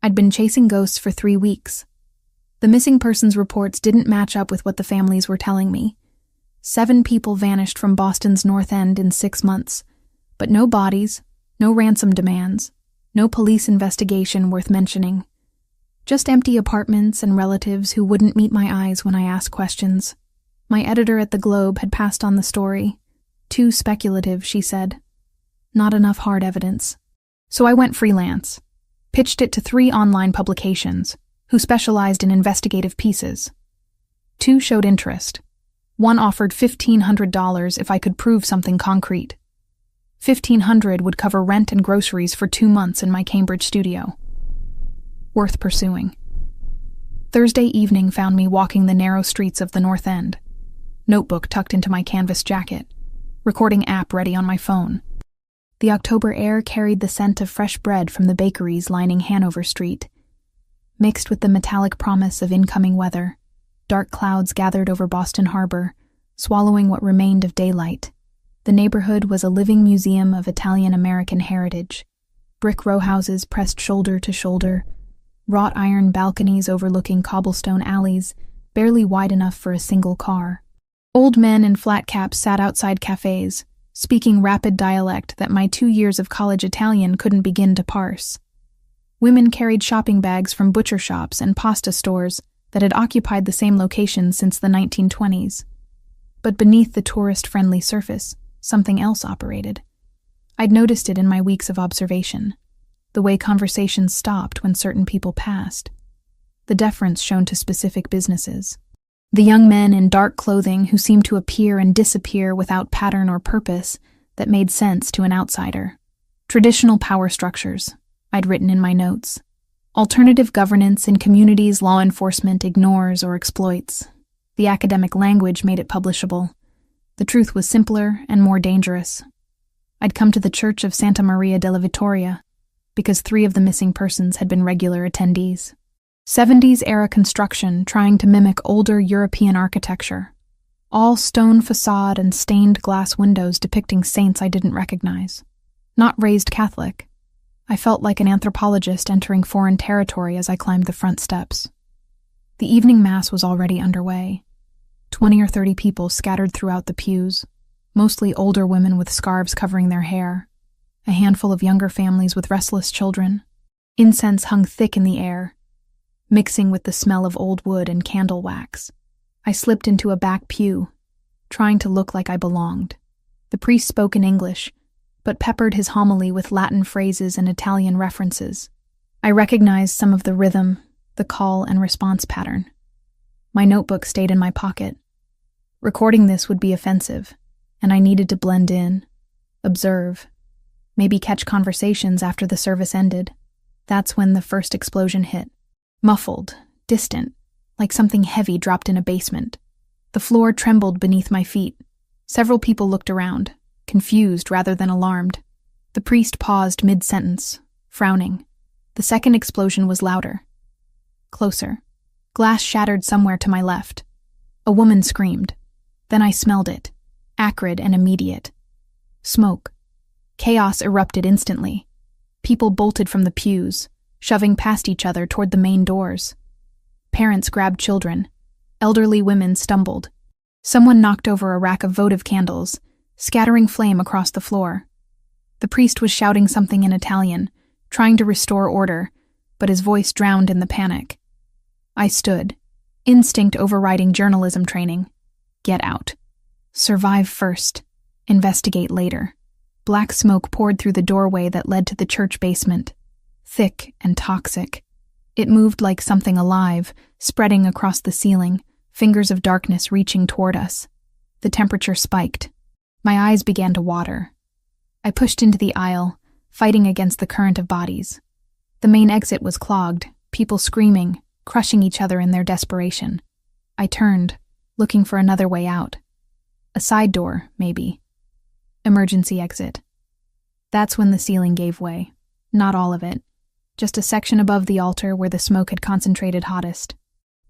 I'd been chasing ghosts for 3 weeks. The missing persons reports didn't match up with what the families were telling me. 7 people vanished from Boston's North End in 6 months, but no bodies, no ransom demands, no police investigation worth mentioning. Just empty apartments and relatives who wouldn't meet my eyes when I asked questions. My editor at the Globe had passed on the story. Too speculative, she said. Not enough hard evidence. So I went freelance. Pitched it to 3 online publications, who specialized in investigative pieces. 2 showed interest. One offered $1,500 if I could prove something concrete. $1,500 would cover rent and groceries for 2 months in my Cambridge studio. Worth pursuing. Thursday evening found me walking the narrow streets of the North End. Notebook tucked into my canvas jacket. Recording app ready on my phone. The October air carried the scent of fresh bread from the bakeries lining Hanover Street. Mixed with the metallic promise of incoming weather, dark clouds gathered over Boston Harbor, swallowing what remained of daylight. The neighborhood was a living museum of Italian-American heritage. Brick row houses pressed shoulder to shoulder, wrought iron balconies overlooking cobblestone alleys, barely wide enough for a single car. Old men in flat caps sat outside cafes, speaking rapid dialect that my 2 years of college Italian couldn't begin to parse. Women carried shopping bags from butcher shops and pasta stores that had occupied the same location since the 1920s. But beneath the tourist-friendly surface, something else operated. I'd noticed it in my weeks of observation. The way conversations stopped when certain people passed. The deference shown to specific businesses. The young men in dark clothing who seemed to appear and disappear without pattern or purpose that made sense to an outsider. Traditional power structures, I'd written in my notes. Alternative governance in communities law enforcement ignores or exploits. The academic language made it publishable. The truth was simpler and more dangerous. I'd come to the Church of Santa Maria della Vittoria because 3 of the missing persons had been regular attendees. 70s-era construction trying to mimic older European architecture. All stone facade and stained glass windows depicting saints I didn't recognize. Not raised Catholic. I felt like an anthropologist entering foreign territory as I climbed the front steps. The evening mass was already underway. 20 or 30 people scattered throughout the pews, mostly older women with scarves covering their hair, a handful of younger families with restless children. Incense hung thick in the air, mixing with the smell of old wood and candle wax. I slipped into a back pew, trying to look like I belonged. The priest spoke in English, but peppered his homily with Latin phrases and Italian references. I recognized some of the rhythm, the call and response pattern. My notebook stayed in my pocket. Recording this would be offensive, and I needed to blend in, observe, maybe catch conversations after the service ended. That's when the first explosion hit. Muffled, distant, like something heavy dropped in a basement. The floor trembled beneath my feet. Several people looked around, confused rather than alarmed. The priest paused mid-sentence, frowning. The second explosion was louder. Closer. Glass shattered somewhere to my left. A woman screamed. Then I smelled it, acrid and immediate. Smoke. Chaos erupted instantly. People bolted from the pews, shoving past each other toward the main doors. Parents grabbed children. Elderly women stumbled. Someone knocked over a rack of votive candles, scattering flame across the floor. The priest was shouting something in Italian, trying to restore order, but his voice drowned in the panic. I stood, instinct overriding journalism training. Get out. Survive first. Investigate later. Black smoke poured through the doorway that led to the church basement. Thick and toxic. It moved like something alive, spreading across the ceiling, fingers of darkness reaching toward us. The temperature spiked. My eyes began to water. I pushed into the aisle, fighting against the current of bodies. The main exit was clogged, people screaming, crushing each other in their desperation. I turned, looking for another way out. A side door, maybe. Emergency exit. That's when the ceiling gave way. Not all of it. Just a section above the altar where the smoke had concentrated hottest.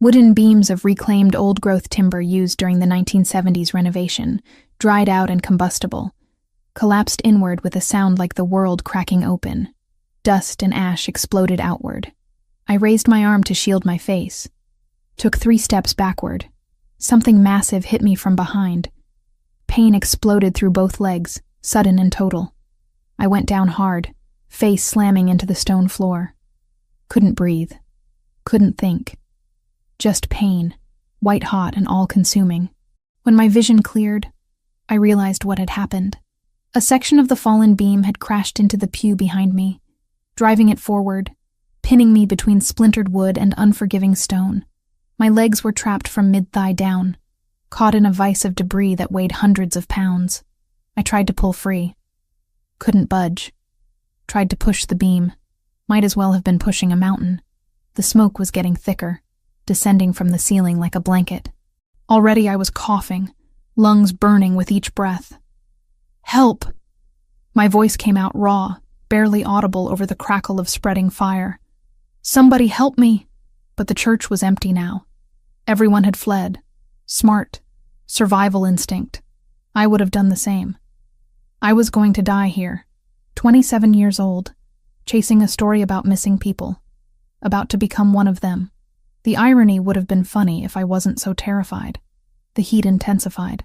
Wooden beams of reclaimed old-growth timber used during the 1970s renovation, dried out and combustible, collapsed inward with a sound like the world cracking open. Dust and ash exploded outward. I raised my arm to shield my face. Took 3 steps backward. Something massive hit me from behind. Pain exploded through both legs, sudden and total. I went down hard, face slamming into the stone floor. Couldn't breathe. Couldn't think. Just pain, white-hot and all-consuming. When my vision cleared, I realized what had happened. A section of the fallen beam had crashed into the pew behind me, driving it forward, pinning me between splintered wood and unforgiving stone. My legs were trapped from mid-thigh down, caught in a vise of debris that weighed hundreds of pounds. I tried to pull free. Couldn't budge. Tried to push the beam. Might as well have been pushing a mountain. The smoke was getting thicker, descending from the ceiling like a blanket. Already I was coughing, lungs burning with each breath. Help! My voice came out raw, barely audible over the crackle of spreading fire. Somebody help me! But the church was empty now. Everyone had fled. Smart. Survival instinct. I would have done the same. I was going to die here, 27 years old, chasing a story about missing people, about to become one of them. The irony would have been funny if I wasn't so terrified. The heat intensified.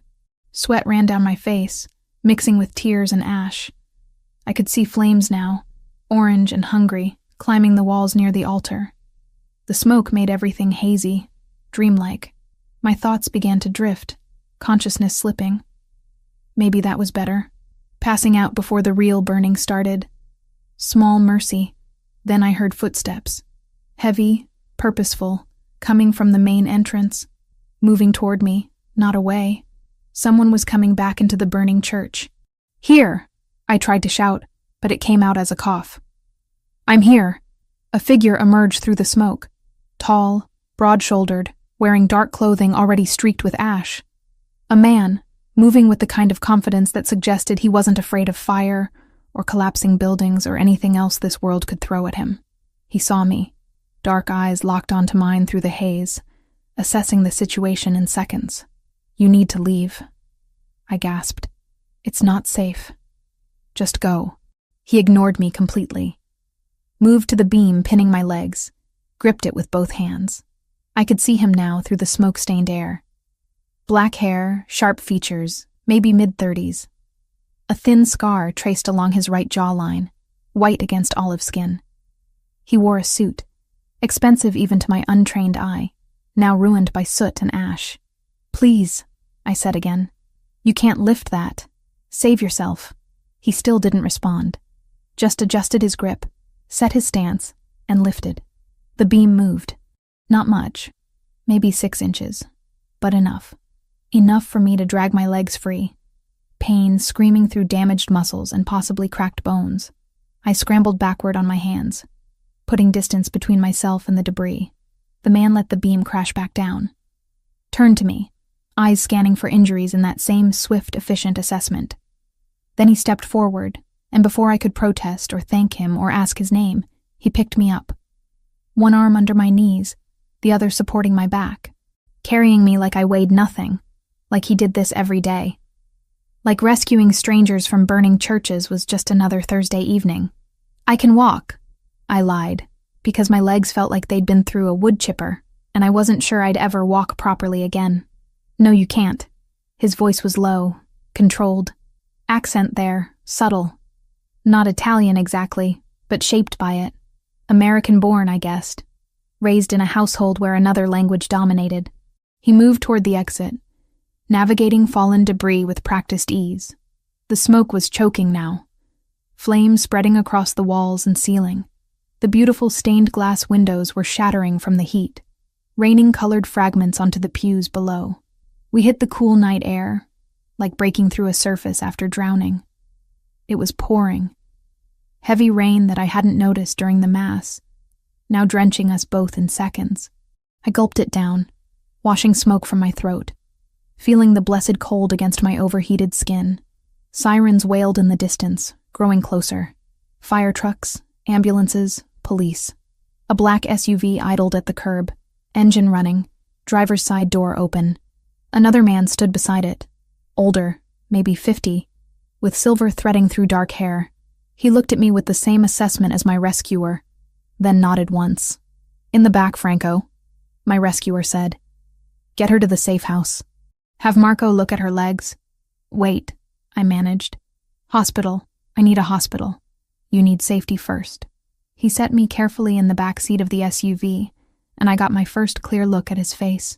Sweat ran down my face, mixing with tears and ash. I could see flames now, orange and hungry, climbing the walls near the altar. The smoke made everything hazy, dreamlike. My thoughts began to drift, consciousness slipping. Maybe that was better. Passing out before the real burning started. Small mercy. Then I heard footsteps. Heavy, purposeful, coming from the main entrance. Moving toward me, not away. Someone was coming back into the burning church. Here! I tried to shout, but it came out as a cough. I'm here. A figure emerged through the smoke. Tall, broad-shouldered, wearing dark clothing already streaked with ash. A man, moving with the kind of confidence that suggested he wasn't afraid of fire or collapsing buildings or anything else this world could throw at him. He saw me, dark eyes locked onto mine through the haze, assessing the situation in seconds. You need to leave. I gasped. It's not safe. Just go. He ignored me completely. Moved to the beam pinning my legs, gripped it with both hands. I could see him now through the smoke-stained air. Black hair, sharp features, maybe mid-30s. A thin scar traced along his right jawline, white against olive skin. He wore a suit, expensive even to my untrained eye, now ruined by soot and ash. Please, I said again. You can't lift that. Save yourself. He still didn't respond. Just adjusted his grip, set his stance, and lifted. The beam moved. Not much. Maybe 6 inches. But enough. Enough for me to drag my legs free. Pain screaming through damaged muscles and possibly cracked bones. I scrambled backward on my hands, putting distance between myself and the debris. The man let the beam crash back down. Turned to me, eyes scanning for injuries in that same swift, efficient assessment. Then he stepped forward, and before I could protest or thank him or ask his name, he picked me up. One arm under my knees, the other supporting my back, carrying me like I weighed nothing, like he did this every day. Like rescuing strangers from burning churches was just another Thursday evening. I can walk, I lied, because my legs felt like they'd been through a wood chipper, and I wasn't sure I'd ever walk properly again. No, you can't. His voice was low, controlled. Accent there, subtle. Not Italian exactly, but shaped by it. American-born, I guessed. Raised in a household where another language dominated. He moved toward the exit, navigating fallen debris with practiced ease. The smoke was choking now. Flames spreading across the walls and ceiling. The beautiful stained glass windows were shattering from the heat, raining colored fragments onto the pews below. We hit the cool night air, like breaking through a surface after drowning. It was pouring. Heavy rain that I hadn't noticed during the Mass, now drenching us both in seconds. I gulped it down, washing smoke from my throat, feeling the blessed cold against my overheated skin. Sirens wailed in the distance, growing closer. Fire trucks, ambulances, police. A black SUV idled at the curb, engine running, driver's side door open. Another man stood beside it, older, maybe 50, with silver threading through dark hair. He looked at me with the same assessment as my rescuer, then nodded once. In the back, Franco, my rescuer said. Get her to the safe house. Have Marco look at her legs. Wait, I managed. Hospital. I need a hospital. You need safety first. He set me carefully in the back seat of the SUV, and I got my first clear look at his face.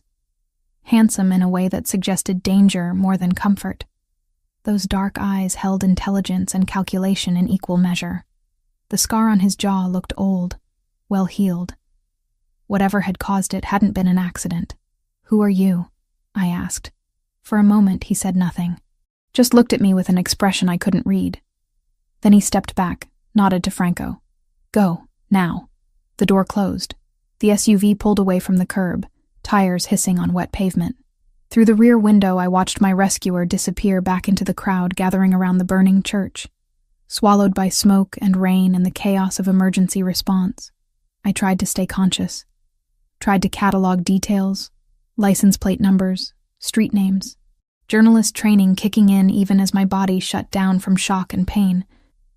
Handsome in a way that suggested danger more than comfort. Those dark eyes held intelligence and calculation in equal measure. The scar on his jaw looked old, well healed. Whatever had caused it hadn't been an accident. Who are you? I asked. For a moment, he said nothing. Just looked at me with an expression I couldn't read. Then he stepped back, nodded to Franco. Go, now. The door closed. The SUV pulled away from the curb, tires hissing on wet pavement. Through the rear window, I watched my rescuer disappear back into the crowd gathering around the burning church, swallowed by smoke and rain and the chaos of emergency response. I tried to stay conscious. Tried to catalog details, license plate numbers, street names. Journalist training kicking in even as my body shut down from shock and pain.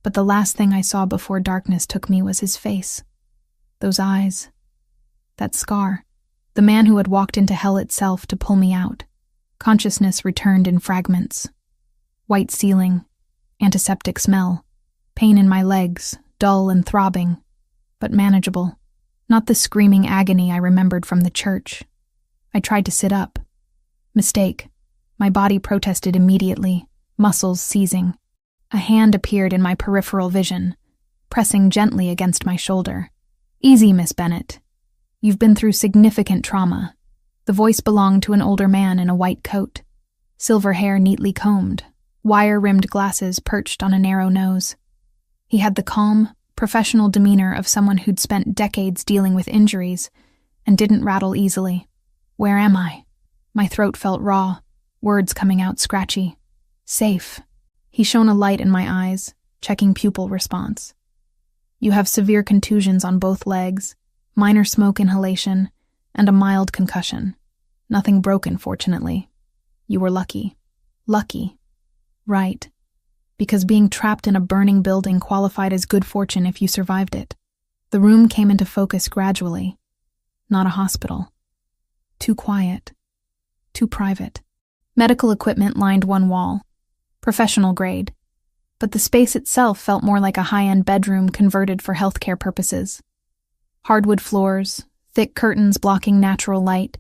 But the last thing I saw before darkness took me was his face. Those eyes. That scar. The man who had walked into hell itself to pull me out. Consciousness returned in fragments. White ceiling. Antiseptic smell. Pain in my legs, dull and throbbing, but manageable. Not the screaming agony I remembered from the church. I tried to sit up. Mistake. My body protested immediately, muscles seizing. A hand appeared in my peripheral vision, pressing gently against my shoulder. Easy, Miss Bennett. You've been through significant trauma. The voice belonged to an older man in a white coat. Silver hair neatly combed, wire-rimmed glasses perched on a narrow nose. He had the calm, professional demeanor of someone who'd spent decades dealing with injuries and didn't rattle easily. Where am I? My throat felt raw, words coming out scratchy. Safe. He shone a light in my eyes, checking pupil response. You have severe contusions on both legs, minor smoke inhalation, and a mild concussion. Nothing broken, fortunately. You were lucky. Lucky. Right. Because being trapped in a burning building qualified as good fortune if you survived it. The room came into focus gradually. Not a hospital. Too quiet. Too private. Medical equipment lined one wall. Professional grade. But the space itself felt more like a high-end bedroom converted for healthcare purposes. Hardwood floors, thick curtains blocking natural light,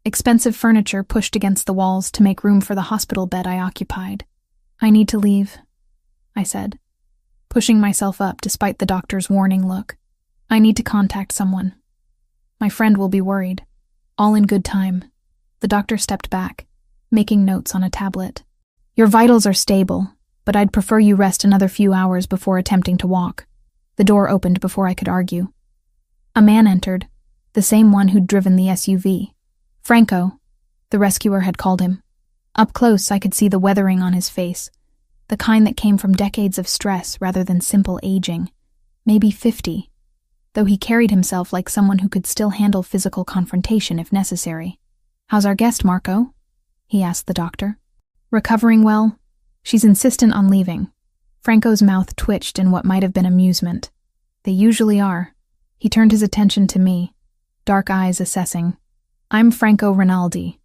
expensive furniture pushed against the walls to make room for the hospital bed I occupied. I need to leave, I said, pushing myself up despite the doctor's warning look. I need to contact someone. My friend will be worried. All in good time. The doctor stepped back, making notes on a tablet. Your vitals are stable, but I'd prefer you rest another few hours before attempting to walk. The door opened before I could argue. A man entered, the same one who'd driven the SUV. Franco, the rescuer had called him. Up close, I could see the weathering on his face, the kind that came from decades of stress rather than simple aging. Maybe 50, though he carried himself like someone who could still handle physical confrontation if necessary. How's our guest, Marco? He asked the doctor. Recovering well? She's insistent on leaving. Franco's mouth twitched in what might have been amusement. They usually are. He turned his attention to me, dark eyes assessing. I'm Franco Rinaldi.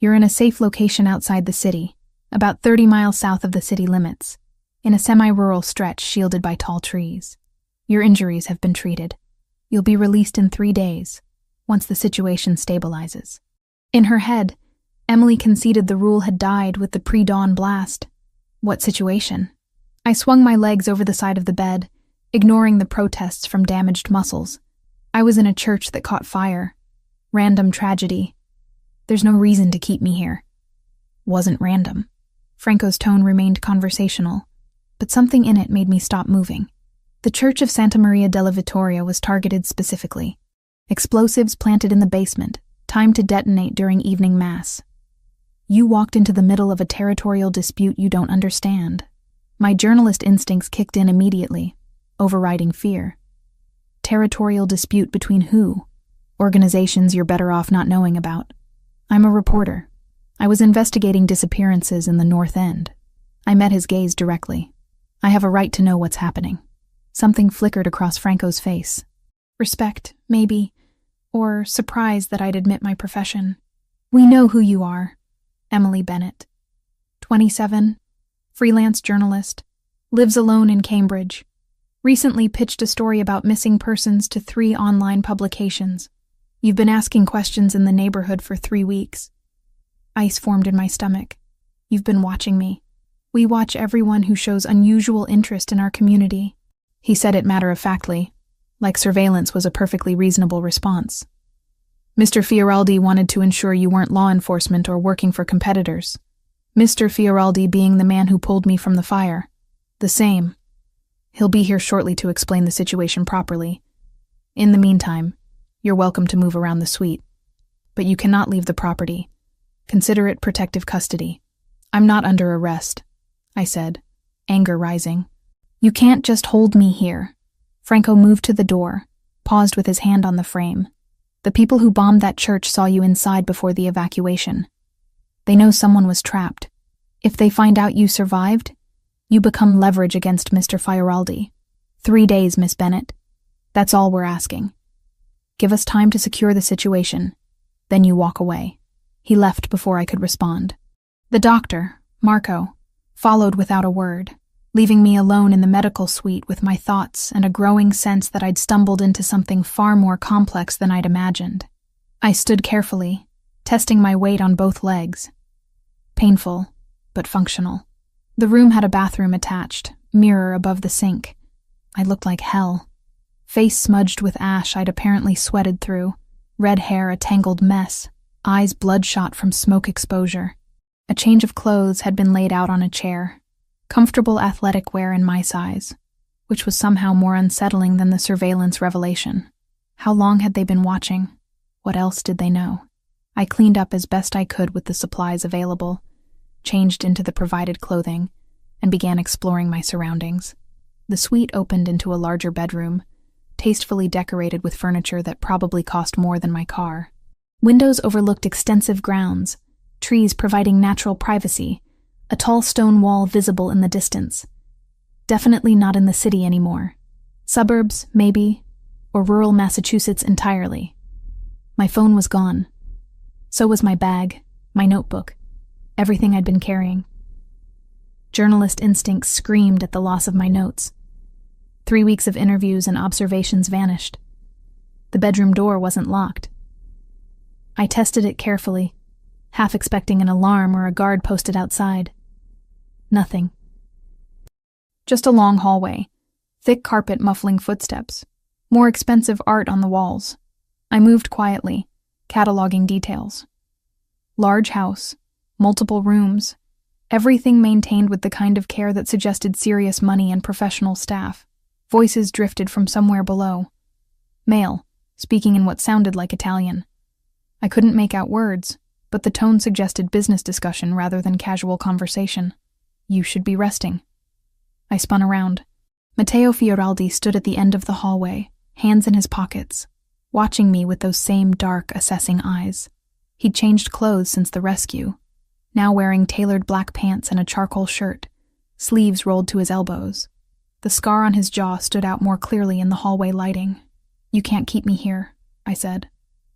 You're in a safe location outside the city, about 30 miles south of the city limits, in a semi-rural stretch shielded by tall trees. Your injuries have been treated. You'll be released in 3 days, once the situation stabilizes. In her head, Emily conceded the rule had died with the pre-dawn blast. What situation? I swung my legs over the side of the bed, ignoring the protests from damaged muscles. I was in a church that caught fire. Random tragedy. There's no reason to keep me here. Wasn't random. Franco's tone remained conversational, but something in it made me stop moving. The Church of Santa Maria della Vittoria was targeted specifically. Explosives planted in the basement, timed to detonate during evening mass. You walked into the middle of a territorial dispute you don't understand. My journalist instincts kicked in immediately, overriding fear. Territorial dispute between who? Organizations you're better off not knowing about. I'm a reporter. I was investigating disappearances in the North End. I met his gaze directly. I have a right to know what's happening. Something flickered across Franco's face. Respect, maybe, or surprised that I'd admit my profession. "We know who you are." Emily Bennett. 27, freelance journalist, lives alone in Cambridge. Recently pitched a story about missing persons to 3 online publications. You've been asking questions in the neighborhood for 3 weeks. Ice formed in my stomach. You've been watching me. We watch everyone who shows unusual interest in our community. He said it matter-of-factly, like surveillance was a perfectly reasonable response. Mr. Fioraldi wanted to ensure you weren't law enforcement or working for competitors. Mr. Fioraldi being the man who pulled me from the fire. The same. He'll be here shortly to explain the situation properly. In the meantime, you're welcome to move around the suite. But you cannot leave the property. Consider it protective custody. I'm not under arrest, I said, anger rising. You can't just hold me here. Franco moved to the door, paused with his hand on the frame. The people who bombed that church saw you inside before the evacuation. They know someone was trapped. If they find out you survived, you become leverage against Mr. Fioraldi. 3 days, Miss Bennett. That's all we're asking. Give us time to secure the situation. Then you walk away. He left before I could respond. The doctor, Marco, followed without a word, leaving me alone in the medical suite with my thoughts and a growing sense that I'd stumbled into something far more complex than I'd imagined. I stood carefully, testing my weight on both legs. Painful, but functional. The room had a bathroom attached, mirror above the sink. I looked like hell. Face smudged with ash I'd apparently sweated through, red hair a tangled mess, eyes bloodshot from smoke exposure. A change of clothes had been laid out on a chair, comfortable athletic wear in my size, which was somehow more unsettling than the surveillance revelation. How long had they been watching? What else did they know? I cleaned up as best I could with the supplies available, changed into the provided clothing, and began exploring my surroundings. The suite opened into a larger bedroom, tastefully decorated with furniture that probably cost more than my car. Windows overlooked extensive grounds, trees providing natural privacy, a tall stone wall visible in the distance. Definitely not in the city anymore. Suburbs, maybe, or rural Massachusetts entirely. My phone was gone. So was my bag, my notebook, everything I'd been carrying. Journalist instincts screamed at the loss of my notes. 3 weeks of interviews and observations vanished. The bedroom door wasn't locked. I tested it carefully, half expecting an alarm or a guard posted outside. Nothing. Just a long hallway, thick carpet muffling footsteps, more expensive art on the walls. I moved quietly, cataloging details. Large house, multiple rooms, everything maintained with the kind of care that suggested serious money and professional staff. Voices drifted from somewhere below. Male, speaking in what sounded like Italian. I couldn't make out words, but the tone suggested business discussion rather than casual conversation. You should be resting. I spun around. Matteo Fioraldi stood at the end of the hallway, hands in his pockets, watching me with those same dark, assessing eyes. He'd changed clothes since the rescue, now wearing tailored black pants and a charcoal shirt, sleeves rolled to his elbows. The scar on his jaw stood out more clearly in the hallway lighting. You can't keep me here, I said,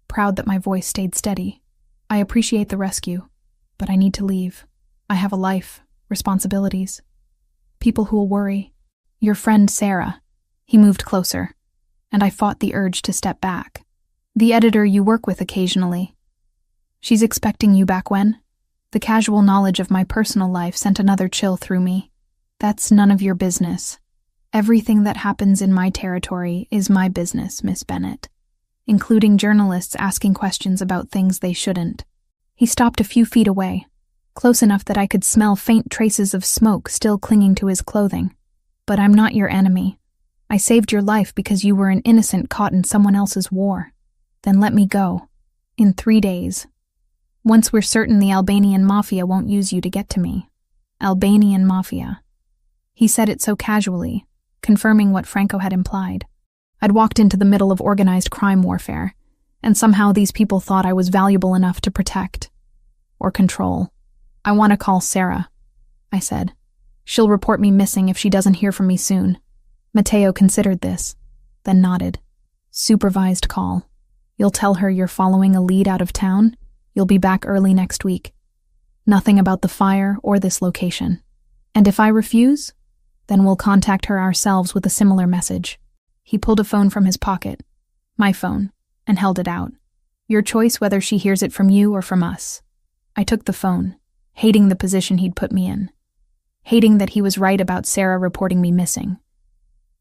proud that my voice stayed steady. I appreciate the rescue, but I need to leave. I have a life, responsibilities. People who'll worry. Your friend Sarah. He moved closer, and I fought the urge to step back. The editor you work with occasionally. She's expecting you back when? The casual knowledge of my personal life sent another chill through me. That's none of your business. Everything that happens in my territory is my business, Miss Bennett, including journalists asking questions about things they shouldn't. He stopped a few feet away, close enough that I could smell faint traces of smoke still clinging to his clothing. But I'm not your enemy. I saved your life because you were an innocent caught in someone else's war. Then let me go. In 3 days. Once we're certain the Albanian Mafia won't use you to get to me. Albanian Mafia. He said it so casually, confirming what Franco had implied. I'd walked into the middle of organized crime warfare, and somehow these people thought I was valuable enough to protect. Or control. I want to call Sarah, I said. She'll report me missing if she doesn't hear from me soon. Matteo considered this, then nodded. Supervised call. You'll tell her you're following a lead out of town. You'll be back early next week. Nothing about the fire or this location. And if I refuse, then we'll contact her ourselves with a similar message." He pulled a phone from his pocket, my phone, and held it out. "Your choice whether she hears it from you or from us." I took the phone, hating the position he'd put me in, hating that he was right about Sarah reporting me missing.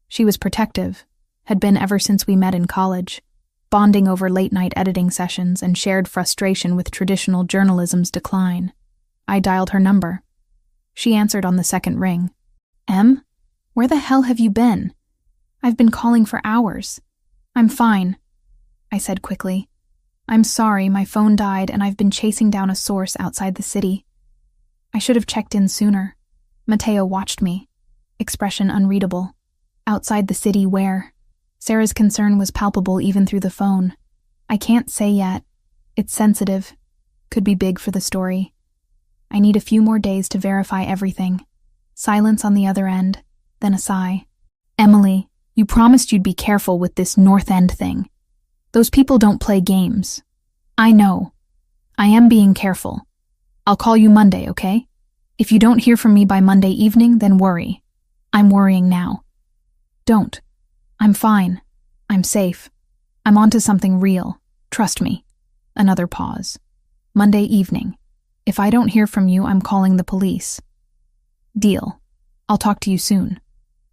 She was protective, had been ever since we met in college, bonding over late-night editing sessions and shared frustration with traditional journalism's decline. I dialed her number. She answered on the second ring. "Em, where the hell have you been? I've been calling for hours." "I'm fine," I said quickly. "I'm sorry, my phone died and I've been chasing down a source outside the city. I should have checked in sooner." Mateo watched me, expression unreadable. "Outside the city where?" Sarah's concern was palpable even through the phone. "I can't say yet. It's sensitive. Could be big for the story. I need a few more days to verify everything." Silence on the other end, then a sigh. "Emily, you promised you'd be careful with this North End thing. Those people don't play games." "I know. I am being careful. I'll call you Monday, okay? If you don't hear from me by Monday evening, then worry. I'm worrying now." "Don't. I'm fine. I'm safe. I'm onto something real. Trust me." Another pause. "Monday evening. If I don't hear from you, I'm calling the police." "Deal. I'll talk to you soon."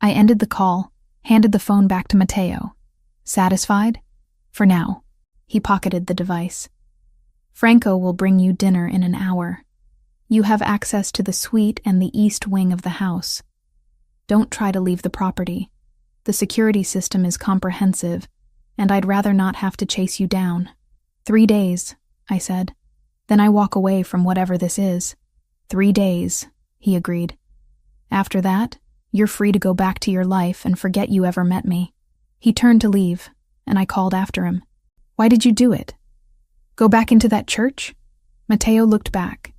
I ended the call, handed the phone back to Mateo. "Satisfied?" "For now." He pocketed the device. "Franco will bring you dinner in an hour. You have access to the suite and the east wing of the house. Don't try to leave the property. The security system is comprehensive, and I'd rather not have to chase you down." 3 days, I said. "Then I walk away from whatever this is." 3 days, he agreed. "After that, you're free to go back to your life and forget you ever met me." He turned to leave, and I called after him. "Why did you do it? Go back into that church?" Mateo looked back,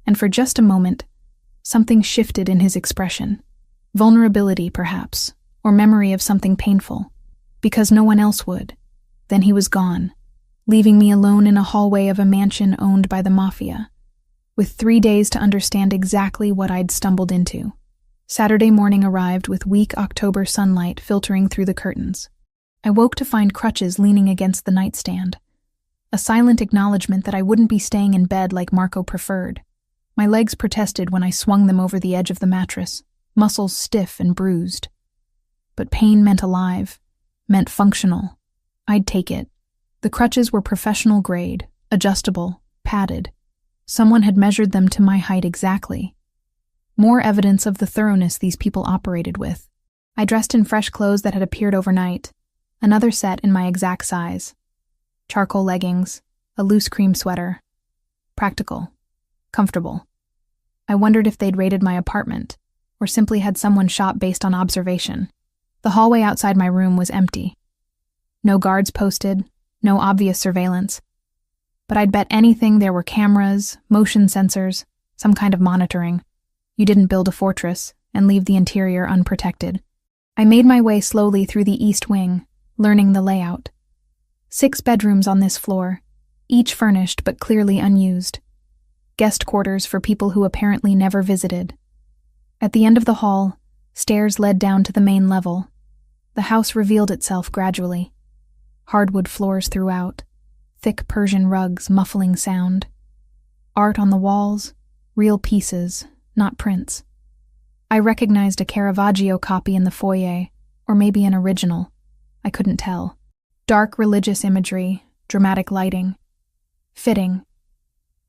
and for just a moment, something shifted in his expression. Vulnerability, perhaps, or memory of something painful, because no one else would. Then he was gone, leaving me alone in a hallway of a mansion owned by the Mafia, with 3 days to understand exactly what I'd stumbled into. Saturday morning arrived with weak October sunlight filtering through the curtains. I woke to find crutches leaning against the nightstand, a silent acknowledgement that I wouldn't be staying in bed like Marco preferred. My legs protested when I swung them over the edge of the mattress, muscles stiff and bruised. But pain meant alive, meant functional. I'd take it. The crutches were professional grade, adjustable, padded. Someone had measured them to my height exactly. More evidence of the thoroughness these people operated with. I dressed in fresh clothes that had appeared overnight, another set in my exact size. Charcoal leggings, a loose cream sweater. Practical. Comfortable. I wondered if they'd raided my apartment, or simply had someone shop based on observation. The hallway outside my room was empty. No guards posted, no obvious surveillance. But I'd bet anything there were cameras, motion sensors, some kind of monitoring. You didn't build a fortress and leave the interior unprotected. I made my way slowly through the east wing, learning the layout. 6 bedrooms on this floor, each furnished but clearly unused. Guest quarters for people who apparently never visited. At the end of the hall, stairs led down to the main level. The house revealed itself gradually. Hardwood floors throughout, thick Persian rugs muffling sound. Art on the walls, real pieces, not prints. I recognized a Caravaggio copy in the foyer, or maybe an original. I couldn't tell. Dark religious imagery, dramatic lighting. Fitting.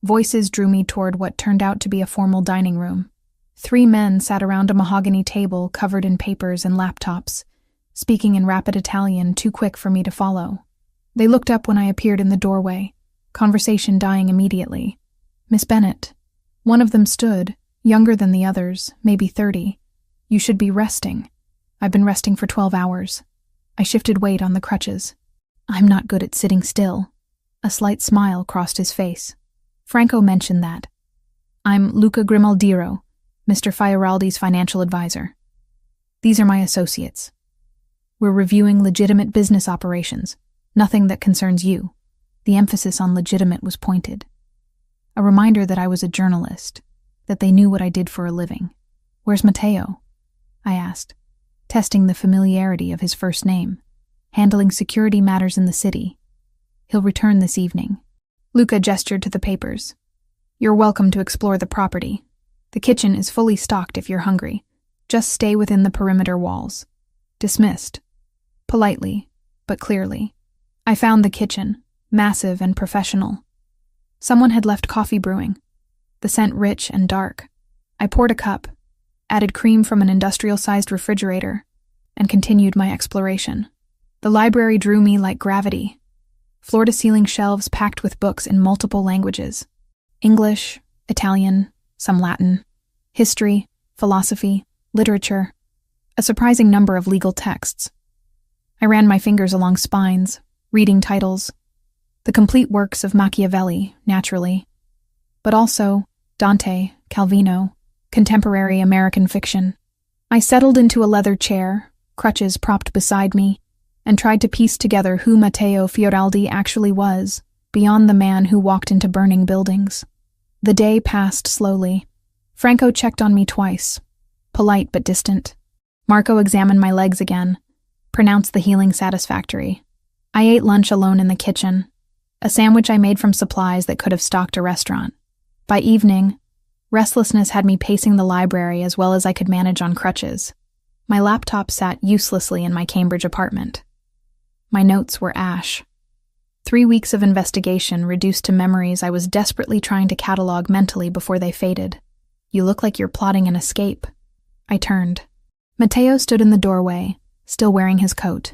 Voices drew me toward what turned out to be a formal dining room. 3 men sat around a mahogany table covered in papers and laptops, speaking in rapid Italian too quick for me to follow. They looked up when I appeared in the doorway, conversation dying immediately. "Miss Bennett." One of them stood, younger than the others, maybe 30. "You should be resting." "I've been resting for 12 hours. I shifted weight on the crutches. "I'm not good at sitting still." A slight smile crossed his face. "Franco mentioned that. I'm Luca Grimaldiro, Mr. Fioraldi's financial advisor. These are my associates. We're reviewing legitimate business operations, nothing that concerns you." The emphasis on legitimate was pointed. A reminder that I was a journalist, that they knew what I did for a living. "Where's Matteo?" I asked, testing the familiarity of his first name. "Handling security matters in the city. He'll return this evening." Luca gestured to the papers. "You're welcome to explore the property. The kitchen is fully stocked if you're hungry. Just stay within the perimeter walls." Dismissed. Politely, but clearly. I found the kitchen, massive and professional. Someone had left coffee brewing, the scent rich and dark. I poured a cup, added cream from an industrial-sized refrigerator, and continued my exploration. The library drew me like gravity. Floor-to-ceiling shelves packed with books in multiple languages. English, Italian, some Latin, history, philosophy, literature, a surprising number of legal texts. I ran my fingers along spines, reading titles. The complete works of Machiavelli, naturally, but also Dante, Calvino, contemporary American fiction. I settled into a leather chair, crutches propped beside me, and tried to piece together who Matteo Fioraldi actually was, beyond the man who walked into burning buildings. The day passed slowly. Franco checked on me twice, polite but distant. Marco examined my legs again, pronounced the healing satisfactory. I ate lunch alone in the kitchen, a sandwich I made from supplies that could have stocked a restaurant. By evening, restlessness had me pacing the library as well as I could manage on crutches. My laptop sat uselessly in my Cambridge apartment. My notes were ash. 3 weeks of investigation reduced to memories I was desperately trying to catalog mentally before they faded. "You look like you're plotting an escape." I turned. Matteo stood in the doorway, still wearing his coat.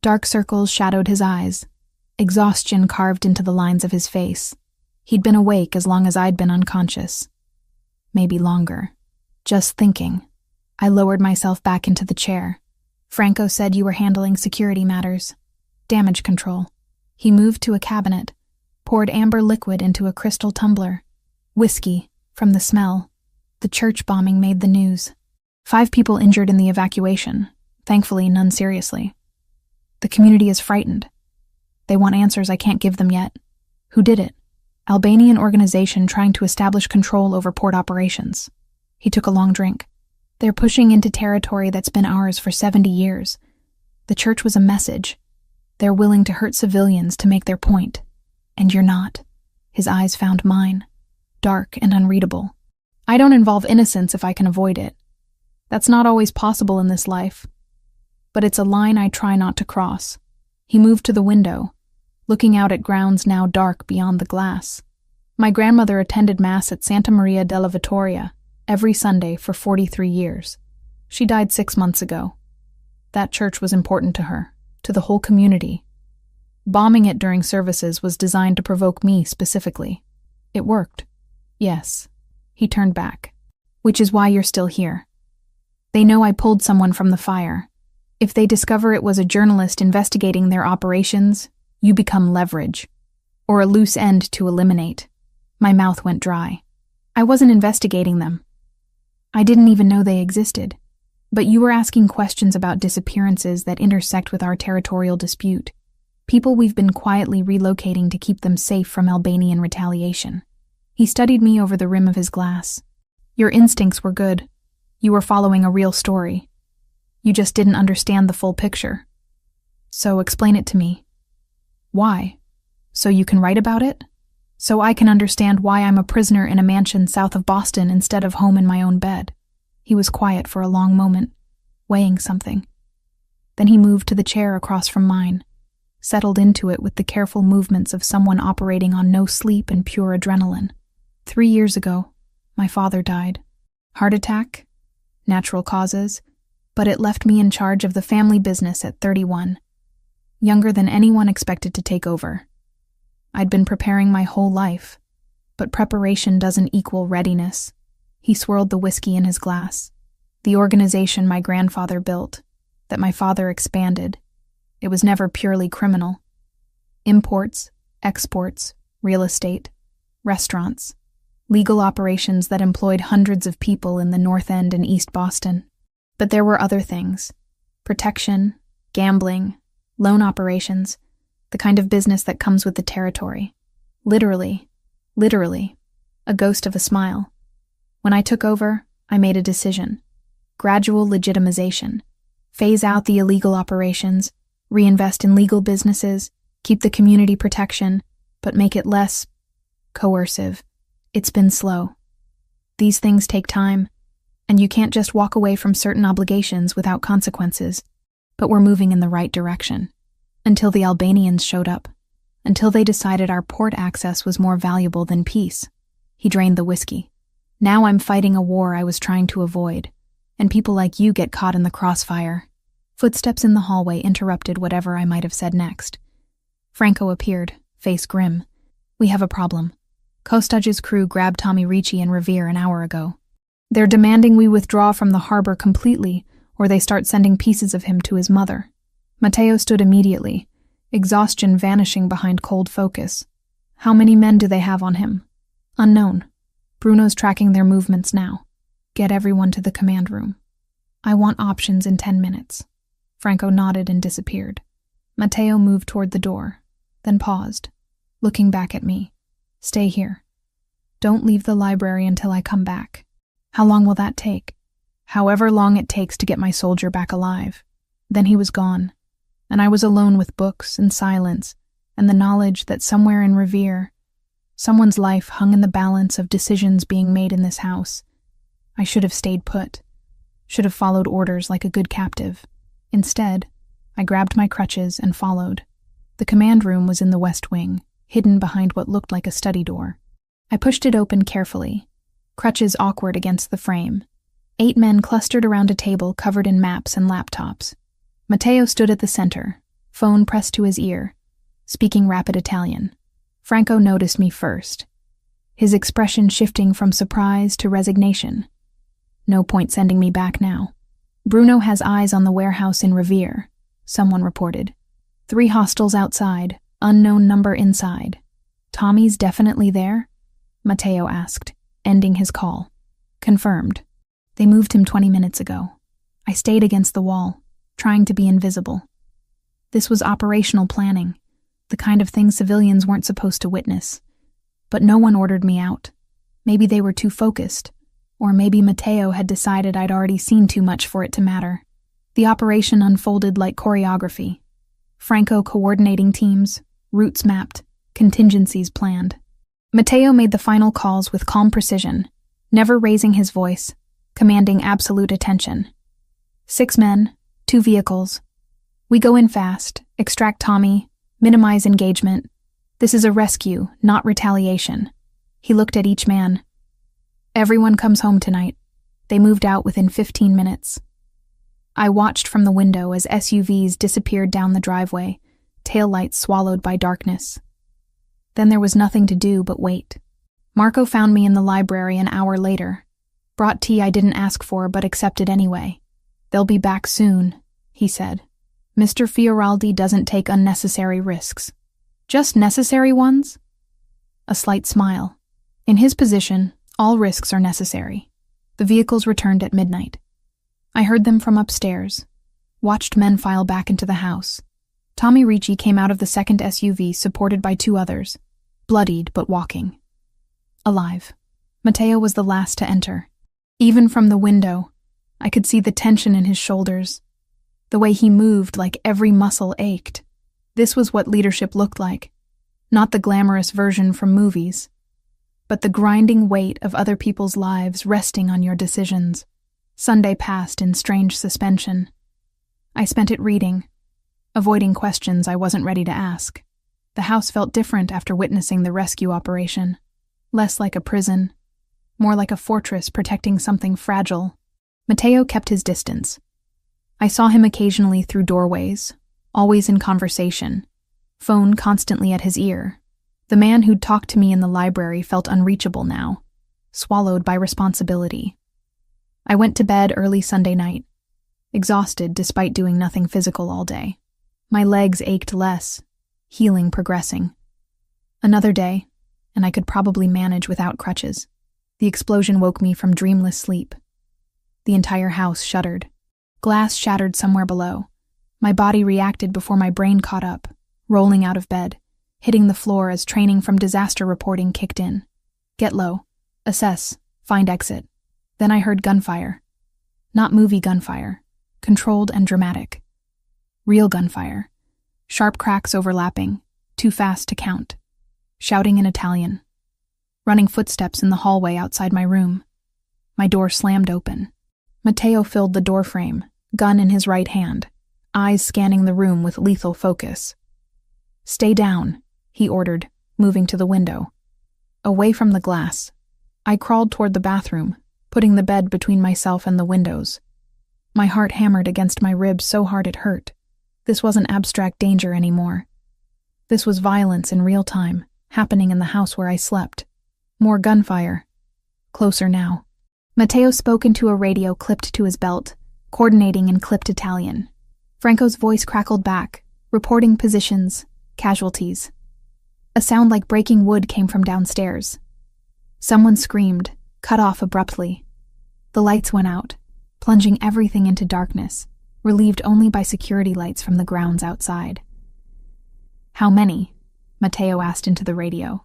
Dark circles shadowed his eyes. Exhaustion carved into the lines of his face. He'd been awake as long as I'd been unconscious. Maybe longer. Just thinking. I lowered myself back into the chair. "Franco said you were handling security matters. Damage control." He moved to a cabinet, poured amber liquid into a crystal tumbler. Whiskey, from the smell. The church bombing made the news. 5 people injured in the evacuation. Thankfully, none seriously. The community is frightened. They want answers I can't give them yet. Who did it? Albanian organization trying to establish control over port operations. He took a long drink. They're pushing into territory that's been ours for 70 years. The church was a message. They're willing to hurt civilians to make their point. And you're not. His eyes found mine. Dark and unreadable. I don't involve innocence if I can avoid it. That's not always possible in this life. But it's a line I try not to cross. He moved to the window, looking out at grounds now dark beyond the glass. My grandmother attended Mass at Santa Maria della Vittoria every Sunday for 43 years. She died 6 months ago. That church was important to her, to the whole community. Bombing it during services was designed to provoke me specifically. It worked. Yes. He turned back. Which is why you're still here. They know I pulled someone from the fire. If they discover it was a journalist investigating their operations, you become leverage, or a loose end to eliminate. My mouth went dry. I wasn't investigating them. I didn't even know they existed. But you were asking questions about disappearances that intersect with our territorial dispute. People we've been quietly relocating to keep them safe from Albanian retaliation. He studied me over the rim of his glass. Your instincts were good. You were following a real story. You just didn't understand the full picture. So explain it to me. Why? So you can write about it? So I can understand why I'm a prisoner in a mansion south of Boston instead of home in my own bed. He was quiet for a long moment, weighing something. Then he moved to the chair across from mine, settled into it with the careful movements of someone operating on no sleep and pure adrenaline. 3 years ago, my father died. Heart attack? Natural causes? But it left me in charge of the family business at 31, younger than anyone expected to take over. I'd been preparing my whole life, but preparation doesn't equal readiness. He swirled the whiskey in his glass. The organization my grandfather built, that my father expanded, it was never purely criminal. Imports, exports, real estate, restaurants, legal operations that employed hundreds of people in the North End and East Boston. But there were other things. Protection, gambling, loan operations, The kind of business that comes with the territory. Literally, a ghost of a smile. When I took over, I made a decision. Gradual legitimization. Phase out the illegal operations, reinvest in legal businesses, keep the community protection, but make it less coercive. It's been slow. These things take time, and you can't just walk away from certain obligations without consequences. But we're moving in the right direction. Until the Albanians showed up. Until they decided our port access was more valuable than peace. He drained the whiskey. Now I'm fighting a war I was trying to avoid, and people like you get caught in the crossfire. Footsteps in the hallway interrupted whatever I might have said next. Franco appeared, face grim. We have a problem. Kostage's crew grabbed Tommy Ricci and Revere an hour ago. They're demanding we withdraw from the harbor completely, or they start sending pieces of him to his mother. Matteo stood immediately, exhaustion vanishing behind cold focus. How many men do they have on him? Unknown. Bruno's tracking their movements now. Get everyone to the command room. I want options in 10 minutes. Franco nodded and disappeared. Matteo moved toward the door, then paused, looking back at me. Stay here. Don't leave the library until I come back. How long will that take? However long it takes to get my soldier back alive. Then he was gone, and I was alone with books and silence and the knowledge that somewhere in Revere, someone's life hung in the balance of decisions being made in this house. I should have stayed put, should have followed orders like a good captive. Instead, I grabbed my crutches and followed. The command room was in the west wing, hidden behind what looked like a study door. I pushed it open carefully, crutches awkward against the frame. 8 men clustered around a table covered in maps and laptops. Matteo stood at the center, phone pressed to his ear, speaking rapid Italian. Franco noticed me first, his expression shifting from surprise to resignation. No point sending me back now. Bruno has eyes on the warehouse in Revere, someone reported. 3 hostiles outside, unknown number inside. Tommy's definitely there? Matteo asked, ending his call. Confirmed. They moved him 20 minutes ago. I stayed against the wall, trying to be invisible. This was operational planning, the kind of thing civilians weren't supposed to witness. But no one ordered me out. Maybe they were too focused, or maybe Matteo had decided I'd already seen too much for it to matter. The operation unfolded like choreography. Franco coordinating teams, routes mapped, contingencies planned. Matteo made the final calls with calm precision, never raising his voice, commanding absolute attention. 6 men, 2 vehicles. We go in fast, extract Tommy, minimize engagement. This is a rescue, not retaliation. He looked at each man. Everyone comes home tonight. They moved out within 15 minutes. I watched from the window as SUVs disappeared down the driveway, taillights swallowed by darkness. Then there was nothing to do but wait. Marco found me in the library an hour later. Brought tea I didn't ask for but accepted anyway. They'll be back soon, he said. Mr. Fioraldi doesn't take unnecessary risks. Just necessary ones? A slight smile. In his position, all risks are necessary. The vehicles returned at midnight. I heard them from upstairs, watched men file back into the house. Tommy Ricci came out of the second SUV supported by 2 others, bloodied but walking. Alive. Matteo was the last to enter. Even from the window, I could see the tension in his shoulders. The way he moved, like every muscle ached. This was what leadership looked like. Not the glamorous version from movies, but the grinding weight of other people's lives resting on your decisions. Sunday passed in strange suspension. I spent it reading, avoiding questions I wasn't ready to ask. The house felt different after witnessing the rescue operation. Less like a prison, more like a fortress protecting something fragile. Matteo kept his distance. I saw him occasionally through doorways, always in conversation, phone constantly at his ear. The man who'd talked to me in the library felt unreachable now, swallowed by responsibility. I went to bed early Sunday night, exhausted despite doing nothing physical all day. My legs ached less, healing progressing. Another day, and I could probably manage without crutches. The explosion woke me from dreamless sleep. The entire house shuddered. Glass shattered somewhere below. My body reacted before my brain caught up, rolling out of bed, hitting the floor as training from disaster reporting kicked in. Get low, assess, find exit. Then I heard gunfire. Not movie gunfire, controlled and dramatic. Real gunfire. Sharp cracks overlapping, too fast to count. Shouting in Italian. Running footsteps in the hallway outside my room. My door slammed open. Matteo filled the doorframe, gun in his right hand, eyes scanning the room with lethal focus. Stay down, he ordered, moving to the window. Away from the glass. I crawled toward the bathroom, putting the bed between myself and the windows. My heart hammered against my ribs so hard it hurt. This wasn't abstract danger anymore. This was violence in real time, happening in the house where I slept. More gunfire. Closer now. Matteo spoke into a radio clipped to his belt, coordinating in clipped Italian. Franco's voice crackled back, reporting positions, casualties. A sound like breaking wood came from downstairs. Someone screamed, cut off abruptly. The lights went out, plunging everything into darkness, relieved only by security lights from the grounds outside. How many? Matteo asked into the radio.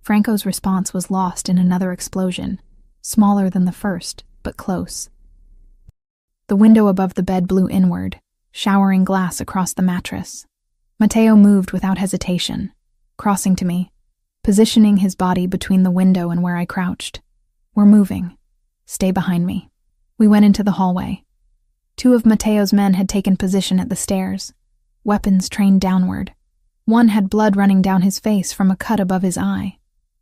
Franco's response was lost in another explosion, smaller than the first, but close. The window above the bed blew inward, showering glass across the mattress. Matteo moved without hesitation, crossing to me, positioning his body between the window and where I crouched. We're moving. Stay behind me. We went into the hallway. 2 of Matteo's men had taken position at the stairs, weapons trained downward. One had blood running down his face from a cut above his eye.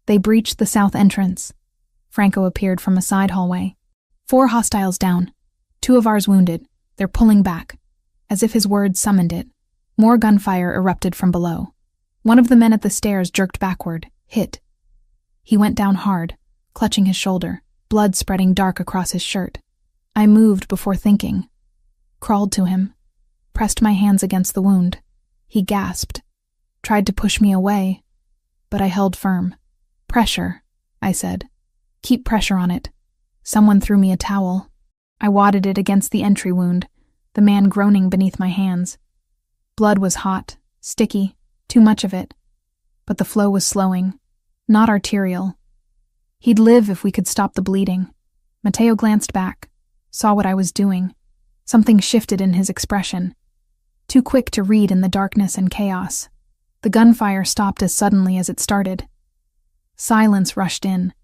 They breached the south entrance. Franco appeared from a side hallway. 4 hostiles down. 2 of ours wounded. They're pulling back. As if his words summoned it, more gunfire erupted from below. One of the men at the stairs jerked backward, hit. He went down hard, clutching his shoulder, blood spreading dark across his shirt. I moved before thinking. Crawled to him, pressed my hands against the wound. He gasped, tried to push me away, but I held firm. Pressure, I said. Keep pressure on it. Someone threw me a towel. I wadded it against the entry wound, the man groaning beneath my hands. Blood was hot, sticky, too much of it. But the flow was slowing, not arterial. He'd live if we could stop the bleeding. Matteo glanced back, saw what I was doing. Something shifted in his expression. Too quick to read in the darkness and chaos. The gunfire stopped as suddenly as it started. Silence rushed in,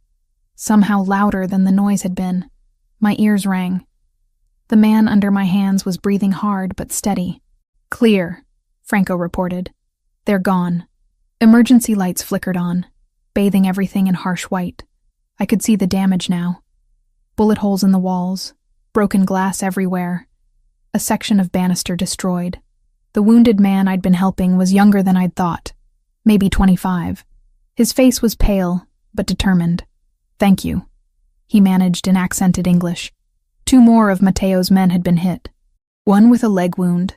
somehow louder than the noise had been. My ears rang. The man under my hands was breathing hard but steady. Clear, Franco reported. They're gone. Emergency lights flickered on, bathing everything in harsh white. I could see the damage now. Bullet holes in the walls, broken glass everywhere. A section of banister destroyed. The wounded man I'd been helping was younger than I'd thought, maybe 25. His face was pale, but determined. Thank you, he managed in accented English. 2 more of Matteo's men had been hit. One with a leg wound,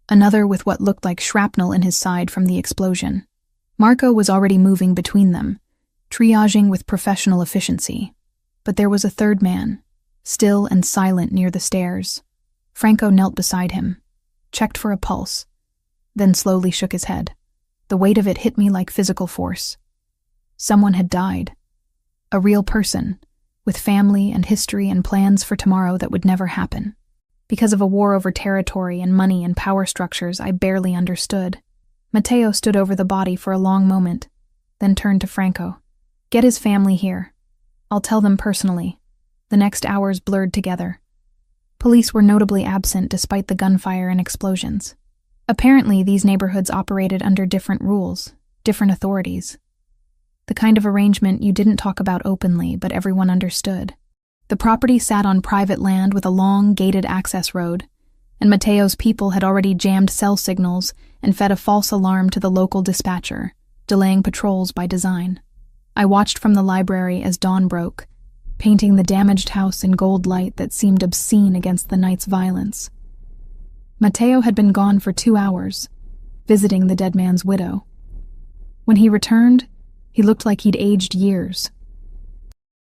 another with what looked like shrapnel in his side from the explosion. Marco was already moving between them, triaging with professional efficiency. But there was a 3rd man, still and silent near the stairs. Franco knelt beside him, checked for a pulse, then slowly shook his head. The weight of it hit me like physical force. Someone had died. A real person, with family and history and plans for tomorrow that would never happen. Because of a war over territory and money and power structures I barely understood. Matteo stood over the body for a long moment, then turned to Franco. Get his family here. I'll tell them personally. The next hours blurred together. Police were notably absent despite the gunfire and explosions. Apparently, these neighborhoods operated under different rules, different authorities. The kind of arrangement you didn't talk about openly, but everyone understood. The property sat on private land with a long, gated access road, and Matteo's people had already jammed cell signals and fed a false alarm to the local dispatcher, delaying patrols by design. I watched from the library as dawn broke, painting the damaged house in gold light that seemed obscene against the night's violence. Matteo had been gone for 2 hours, visiting the dead man's widow. When he returned, he looked like he'd aged years.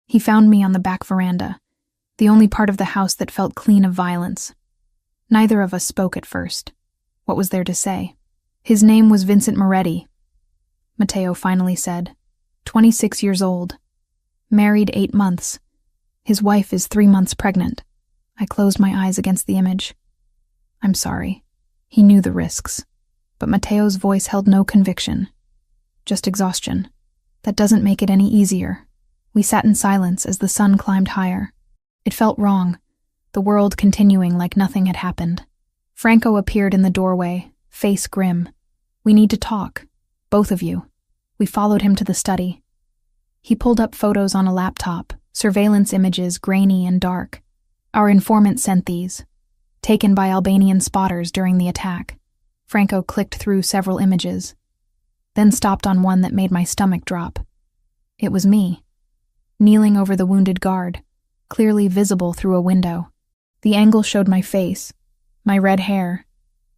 He found me on the back veranda, the only part of the house that felt clean of violence. Neither of us spoke at first. What was there to say? His name was Vincent Moretti, Matteo finally said. 26 years old. Married 8 months. His wife is 3 months pregnant. I closed my eyes against the image. I'm sorry. He knew the risks. But Matteo's voice held no conviction. Just exhaustion. That doesn't make it any easier. We sat in silence as the sun climbed higher. It felt wrong, the world continuing like nothing had happened. Franco appeared in the doorway, face grim. We need to talk. Both of you. We followed him to the study. He pulled up photos on a laptop, surveillance images grainy and dark. Our informant sent these, taken by Albanian spotters during the attack. Franco clicked through several images, then stopped on one that made my stomach drop. It was me, kneeling over the wounded guard, clearly visible through a window. The angle showed my face, my red hair,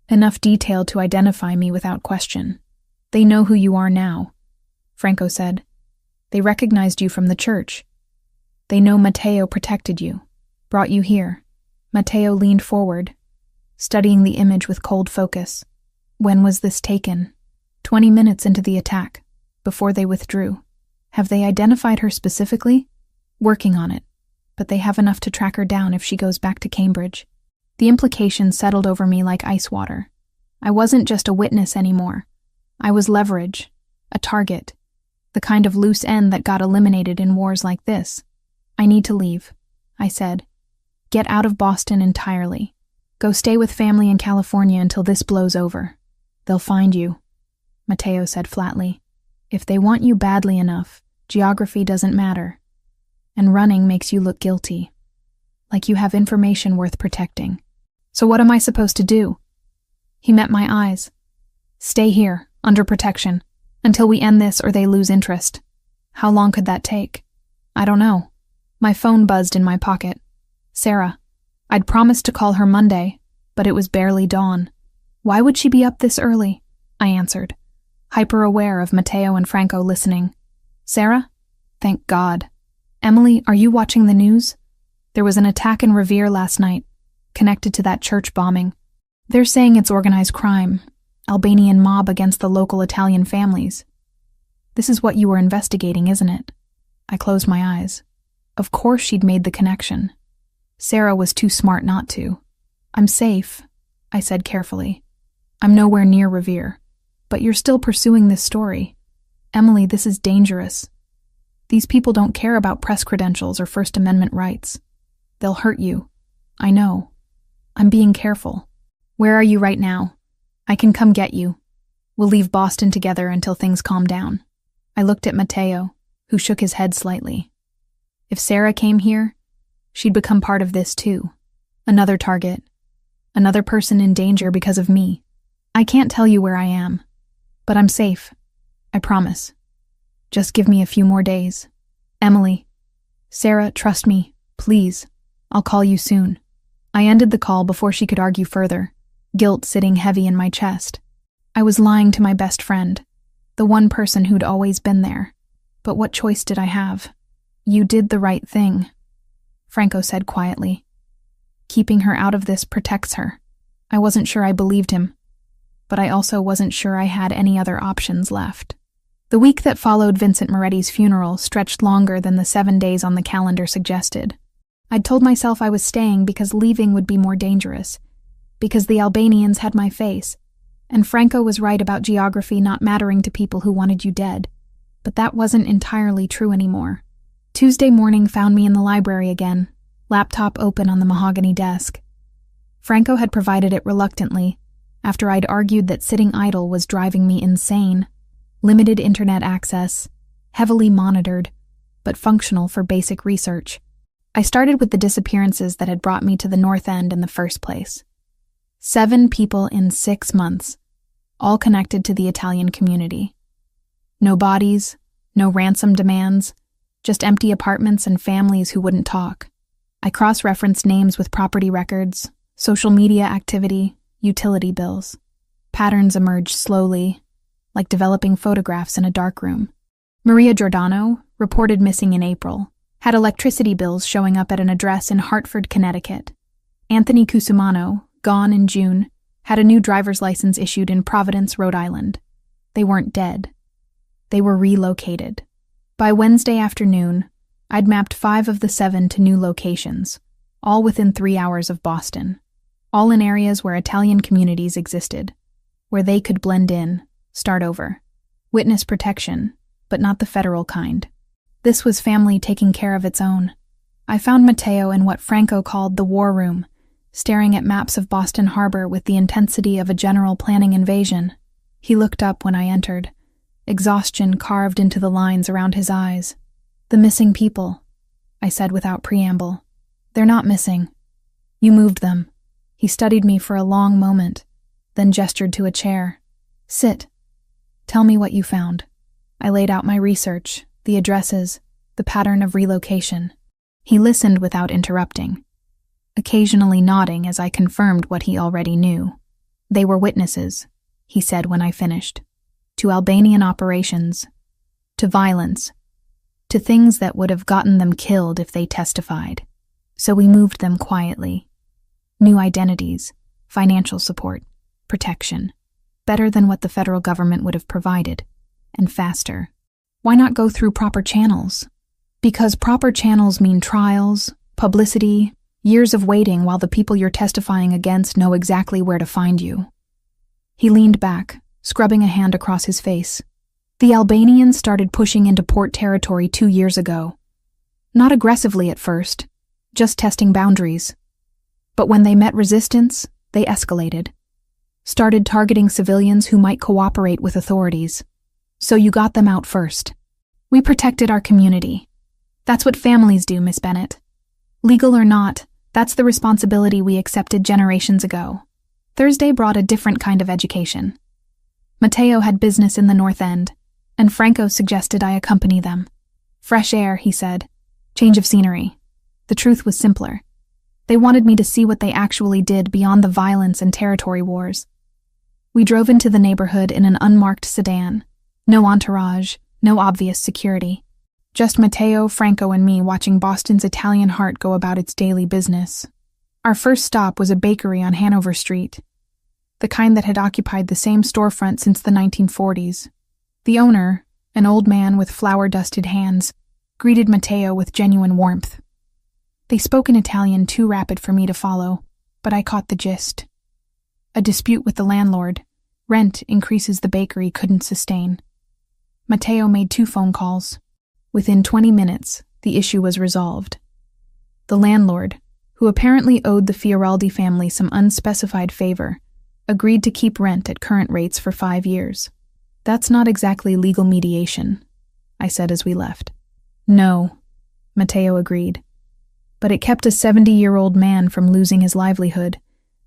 enough detail to identify me without question. They know who you are now, Franco said. They recognized you from the church. They know Matteo protected you, brought you here. Matteo leaned forward, studying the image with cold focus. When was this taken? 20 minutes into the attack, before they withdrew. Have they identified her specifically? Working on it, but they have enough to track her down if she goes back to Cambridge. The implications settled over me like ice water. I wasn't just a witness anymore. I was leverage, a target, the kind of loose end that got eliminated in wars like this. I need to leave, I said. Get out of Boston entirely. Go stay with family in California until this blows over. They'll find you, Matteo said flatly. If they want you badly enough, geography doesn't matter. And running makes you look guilty. Like you have information worth protecting. So what am I supposed to do? He met my eyes. Stay here, under protection, until we end this or they lose interest. How long could that take? I don't know. My phone buzzed in my pocket. Sarah. I'd promised to call her Monday, but it was barely dawn. Why would she be up this early? I answered, hyper-aware of Matteo and Franco listening. Sarah? Thank God. Emily, are you watching the news? There was an attack in Revere last night, connected to that church bombing. They're saying it's organized crime, Albanian mob against the local Italian families. This is what you were investigating, isn't it? I closed my eyes. Of course she'd made the connection. Sarah was too smart not to. I'm safe, I said carefully. I'm nowhere near Revere. But you're still pursuing this story. Emily, this is dangerous. These people don't care about press credentials or First Amendment rights. They'll hurt you. I know. I'm being careful. Where are you right now? I can come get you. We'll leave Boston together until things calm down. I looked at Matteo, who shook his head slightly. If Sarah came here, she'd become part of this too. Another target. Another person in danger because of me. I can't tell you where I am, but I'm safe. I promise. Just give me a few more days. Emily. Sarah, trust me, please. I'll call you soon. I ended the call before she could argue further, guilt sitting heavy in my chest. I was lying to my best friend, the one person who'd always been there. But what choice did I have? You did the right thing, Franco said quietly. Keeping her out of this protects her. I wasn't sure I believed him, but I also wasn't sure I had any other options left. The week that followed Vincent Moretti's funeral stretched longer than the 7 days on the calendar suggested. I'd told myself I was staying because leaving would be more dangerous, because the Albanians had my face, and Franco was right about geography not mattering to people who wanted you dead. But that wasn't entirely true anymore. Tuesday morning found me in the library again, laptop open on the mahogany desk. Franco had provided it reluctantly, after I'd argued that sitting idle was driving me insane. Limited internet access, heavily monitored, but functional for basic research. I started with the disappearances that had brought me to the North End in the first place. 7 people in 6 months, all connected to the Italian community. No bodies, no ransom demands, just empty apartments and families who wouldn't talk. I cross-referenced names with property records, social media activity, utility bills. Patterns emerged slowly, like developing photographs in a darkroom. Maria Giordano, reported missing in April, had electricity bills showing up at an address in Hartford, Connecticut. Anthony Cusumano, gone in June, had a new driver's license issued in Providence, Rhode Island. They weren't dead. They were relocated. By Wednesday afternoon, I'd mapped 5 of the 7 to new locations, all within 3 hours of Boston, all in areas where Italian communities existed, where they could blend in, start over. Witness protection, but not the federal kind. This was family taking care of its own. I found Matteo in what Franco called the war room, staring at maps of Boston Harbor with the intensity of a general planning invasion. He looked up when I entered, exhaustion carved into the lines around his eyes. "The missing people," I said without preamble. "They're not missing. You moved them." He studied me for a long moment, then gestured to a chair. "Sit. Tell me what you found." I laid out my research, the addresses, the pattern of relocation. He listened without interrupting, occasionally nodding as I confirmed what he already knew. "They were witnesses," he said when I finished, "to Albanian operations, to violence, to things that would have gotten them killed if they testified. So we moved them quietly. New identities, financial support, protection. Better than what the federal government would have provided, and faster. Why not go through proper channels? Because proper channels mean trials, publicity, years of waiting while the people you're testifying against know exactly where to find you." He leaned back, scrubbing a hand across his face. "The Albanians started pushing into port territory 2 years ago. Not aggressively at first, just testing boundaries. But when they met resistance, they escalated. Started targeting civilians who might cooperate with authorities. So you got them out first. We protected our community. That's what families do, Miss Bennett. Legal or not, that's the responsibility we accepted generations ago." Thursday brought a different kind of education. Matteo had business in the North End, and Franco suggested I accompany them. "Fresh air," he said. "Change of scenery." The truth was simpler. They wanted me to see what they actually did beyond the violence and territory wars. We drove into the neighborhood in an unmarked sedan. No entourage, no obvious security. Just Matteo, Franco, and me watching Boston's Italian heart go about its daily business. Our first stop was a bakery on Hanover Street, the kind that had occupied the same storefront since the 1940s. The owner, an old man with flour-dusted hands, greeted Matteo with genuine warmth. They spoke in Italian too rapid for me to follow, but I caught the gist. A dispute with the landlord. Rent increases the bakery couldn't sustain. Matteo made 2 phone calls. Within 20 minutes, the issue was resolved. The landlord, who apparently owed the Fioraldi family some unspecified favor, agreed to keep rent at current rates for 5 years. "That's not exactly legal mediation," I said as we left. "No," Matteo agreed. "But it kept a 70-year-old man from losing his livelihood,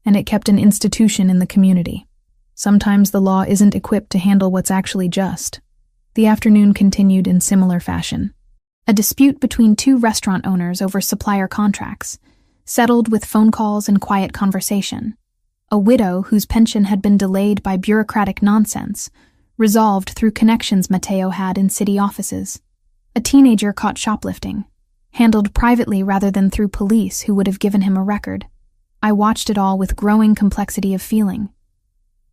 and it kept an institution in the community. Sometimes the law isn't equipped to handle what's actually just." The afternoon continued in similar fashion. A dispute between 2 restaurant owners over supplier contracts, settled with phone calls and quiet conversation. A widow whose pension had been delayed by bureaucratic nonsense, resolved through connections Matteo had in city offices. A teenager caught shoplifting, handled privately rather than through police who would have given him a record. I watched it all with growing complexity of feeling.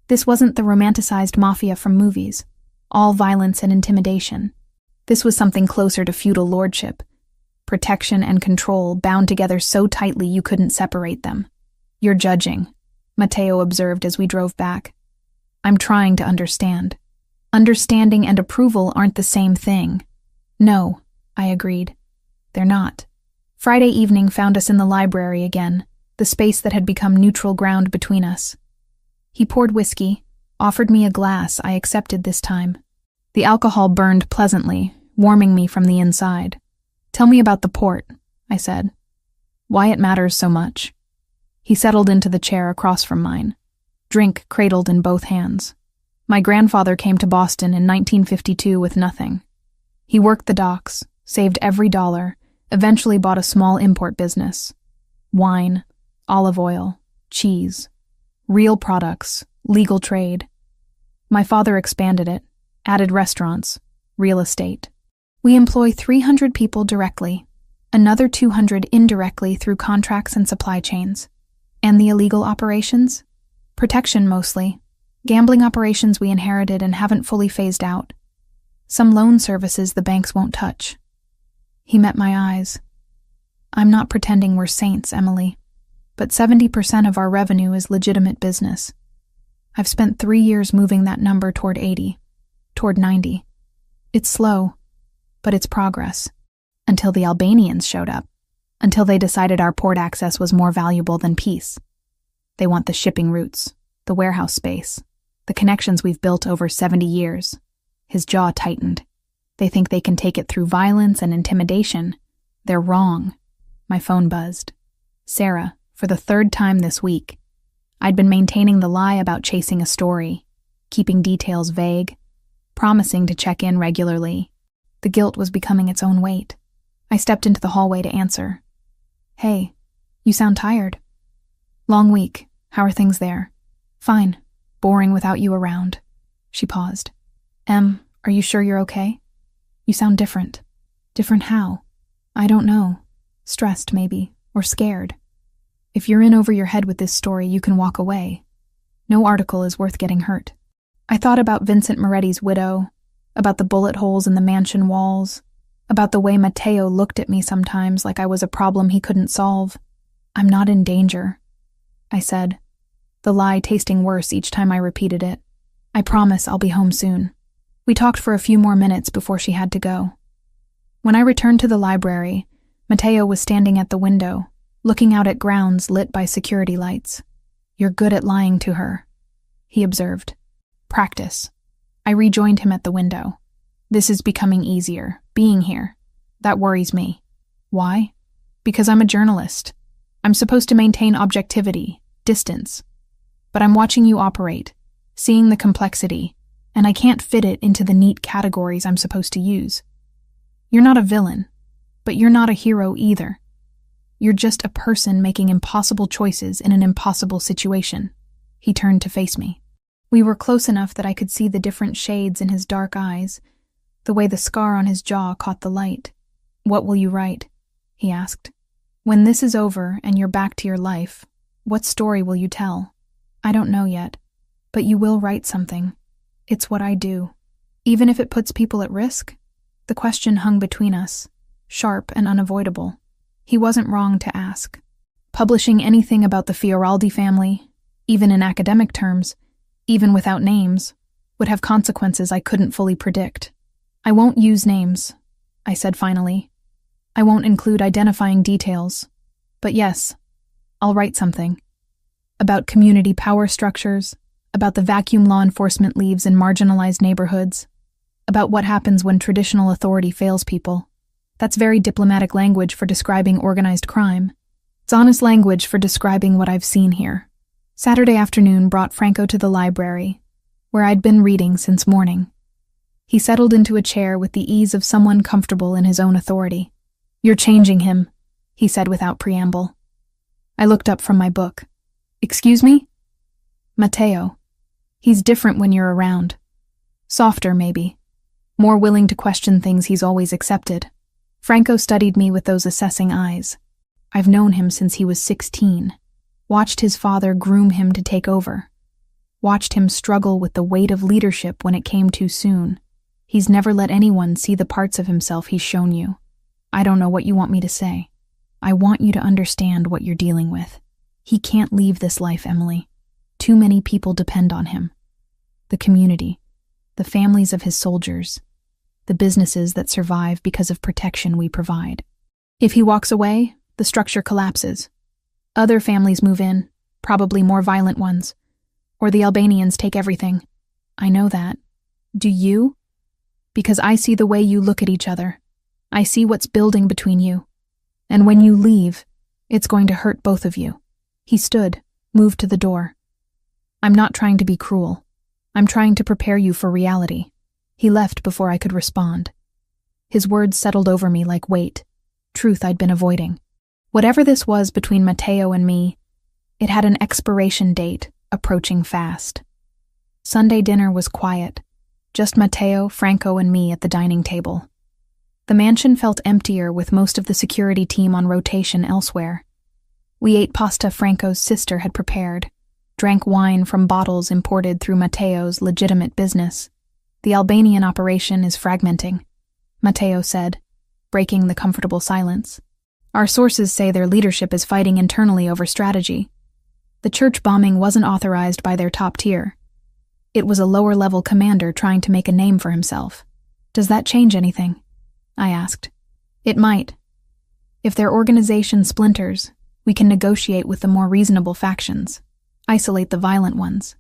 This wasn't the romanticized mafia from movies, all violence and intimidation. This was something closer to feudal lordship, protection and control bound together so tightly you couldn't separate them. "You're judging," Matteo observed as we drove back. "I'm trying to understand." "Understanding and approval aren't the same thing." "No," I agreed. "They're not." Friday evening found us in the library again, the space that had become neutral ground between us. He poured whiskey, offered me a glass I accepted this time. The alcohol burned pleasantly, warming me from the inside. "Tell me about the port," I said. "Why it matters so much." He settled into the chair across from mine, drink cradled in both hands. "My grandfather came to Boston in 1952 with nothing. He worked the docks, saved every dollar, eventually bought a small import business. Wine, olive oil, cheese, real products, legal trade. My father expanded it, added restaurants, real estate. We employ 300 people directly, another 200 indirectly through contracts and supply chains. And the illegal operations? Protection mostly. Gambling operations we inherited and haven't fully phased out. Some loan services the banks won't touch. He met my eyes. I'm not pretending we're saints, Emily, but 70% of our revenue is legitimate business. I've spent 3 years moving that number toward 80, toward 90. It's slow, but it's progress. Until the Albanians showed up. Until they decided our port access was more valuable than peace. They want the shipping routes, the warehouse space, the connections we've built over 70 years. His jaw tightened. They think they can take it through violence and intimidation. They're wrong. My phone buzzed. Sarah, for the 3rd time this week. I'd been maintaining the lie about chasing a story, keeping details vague, promising to check in regularly. The guilt was becoming its own weight. I stepped into the hallway to answer. Hey, you sound tired. Long week. How are things there? Fine. Boring without you around. She paused. Em, are you sure you're okay? You sound different. Different how? I don't know. Stressed, maybe, or scared. If you're in over your head with this story, you can walk away. No article is worth getting hurt. I thought about Vincent Moretti's widow, about the bullet holes in the mansion walls, about the way Matteo looked at me sometimes like I was a problem he couldn't solve. I'm not in danger, I said, the lie tasting worse each time I repeated it. I promise I'll be home soon. We talked for a few more minutes before she had to go. When I returned to the library, Matteo was standing at the window, looking out at grounds lit by security lights. You're good at lying to her, he observed. Practice. I rejoined him at the window. This is becoming easier, being here. That worries me. Why? Because I'm a journalist. I'm supposed to maintain objectivity, distance. But I'm watching you operate, seeing the complexity, and I can't fit it into the neat categories I'm supposed to use. You're not a villain, but you're not a hero either. You're just a person making impossible choices in an impossible situation. He turned to face me. We were close enough that I could see the different shades in his dark eyes, the way the scar on his jaw caught the light. What will you write? He asked. When this is over and you're back to your life, what story will you tell? I don't know yet, but you will write something. It's what I do. Even if it puts people at risk? The question hung between us, sharp and unavoidable. He wasn't wrong to ask. Publishing anything about the Fioraldi family, even in academic terms, even without names, would have consequences I couldn't fully predict. I won't use names, I said finally. I won't include identifying details. But yes, I'll write something. About community power structures, about the vacuum law enforcement leaves in marginalized neighborhoods, about what happens when traditional authority fails people. That's very diplomatic language for describing organized crime. It's honest language for describing what I've seen here. Saturday afternoon brought Franco to the library, where I'd been reading since morning. He settled into a chair with the ease of someone comfortable in his own authority. You're changing him, he said without preamble. I looked up from my book. Excuse me? Matteo. He's different when you're around. Softer, maybe. More willing to question things he's always accepted. Franco studied me with those assessing eyes. I've known him since he was 16. Watched his father groom him to take over. Watched him struggle with the weight of leadership when it came too soon. He's never let anyone see the parts of himself he's shown you. I don't know what you want me to say. I want you to understand what you're dealing with. He can't leave this life, Emily. Too many people depend on him. The community, the families of his soldiers, the businesses that survive because of protection we provide. If he walks away, the structure collapses. Other families move in, probably more violent ones. Or the Albanians take everything. I know that. Do you? Because I see the way you look at each other. I see what's building between you. And when you leave, it's going to hurt both of you. He stood, moved to the door. I'm not trying to be cruel. I'm trying to prepare you for reality. He left before I could respond. His words settled over me like weight, truth I'd been avoiding. Whatever this was between Matteo and me, it had an expiration date, approaching fast. Sunday dinner was quiet, just Matteo, Franco, and me at the dining table. The mansion felt emptier with most of the security team on rotation elsewhere. We ate pasta Franco's sister had prepared, drank wine from bottles imported through Matteo's legitimate business. The Albanian operation is fragmenting, Matteo said, breaking the comfortable silence. Our sources say their leadership is fighting internally over strategy. The church bombing wasn't authorized by their top tier. It was a lower-level commander trying to make a name for himself. Does that change anything? I asked. It might. If their organization splinters, we can negotiate with the more reasonable factions, isolate the violent ones.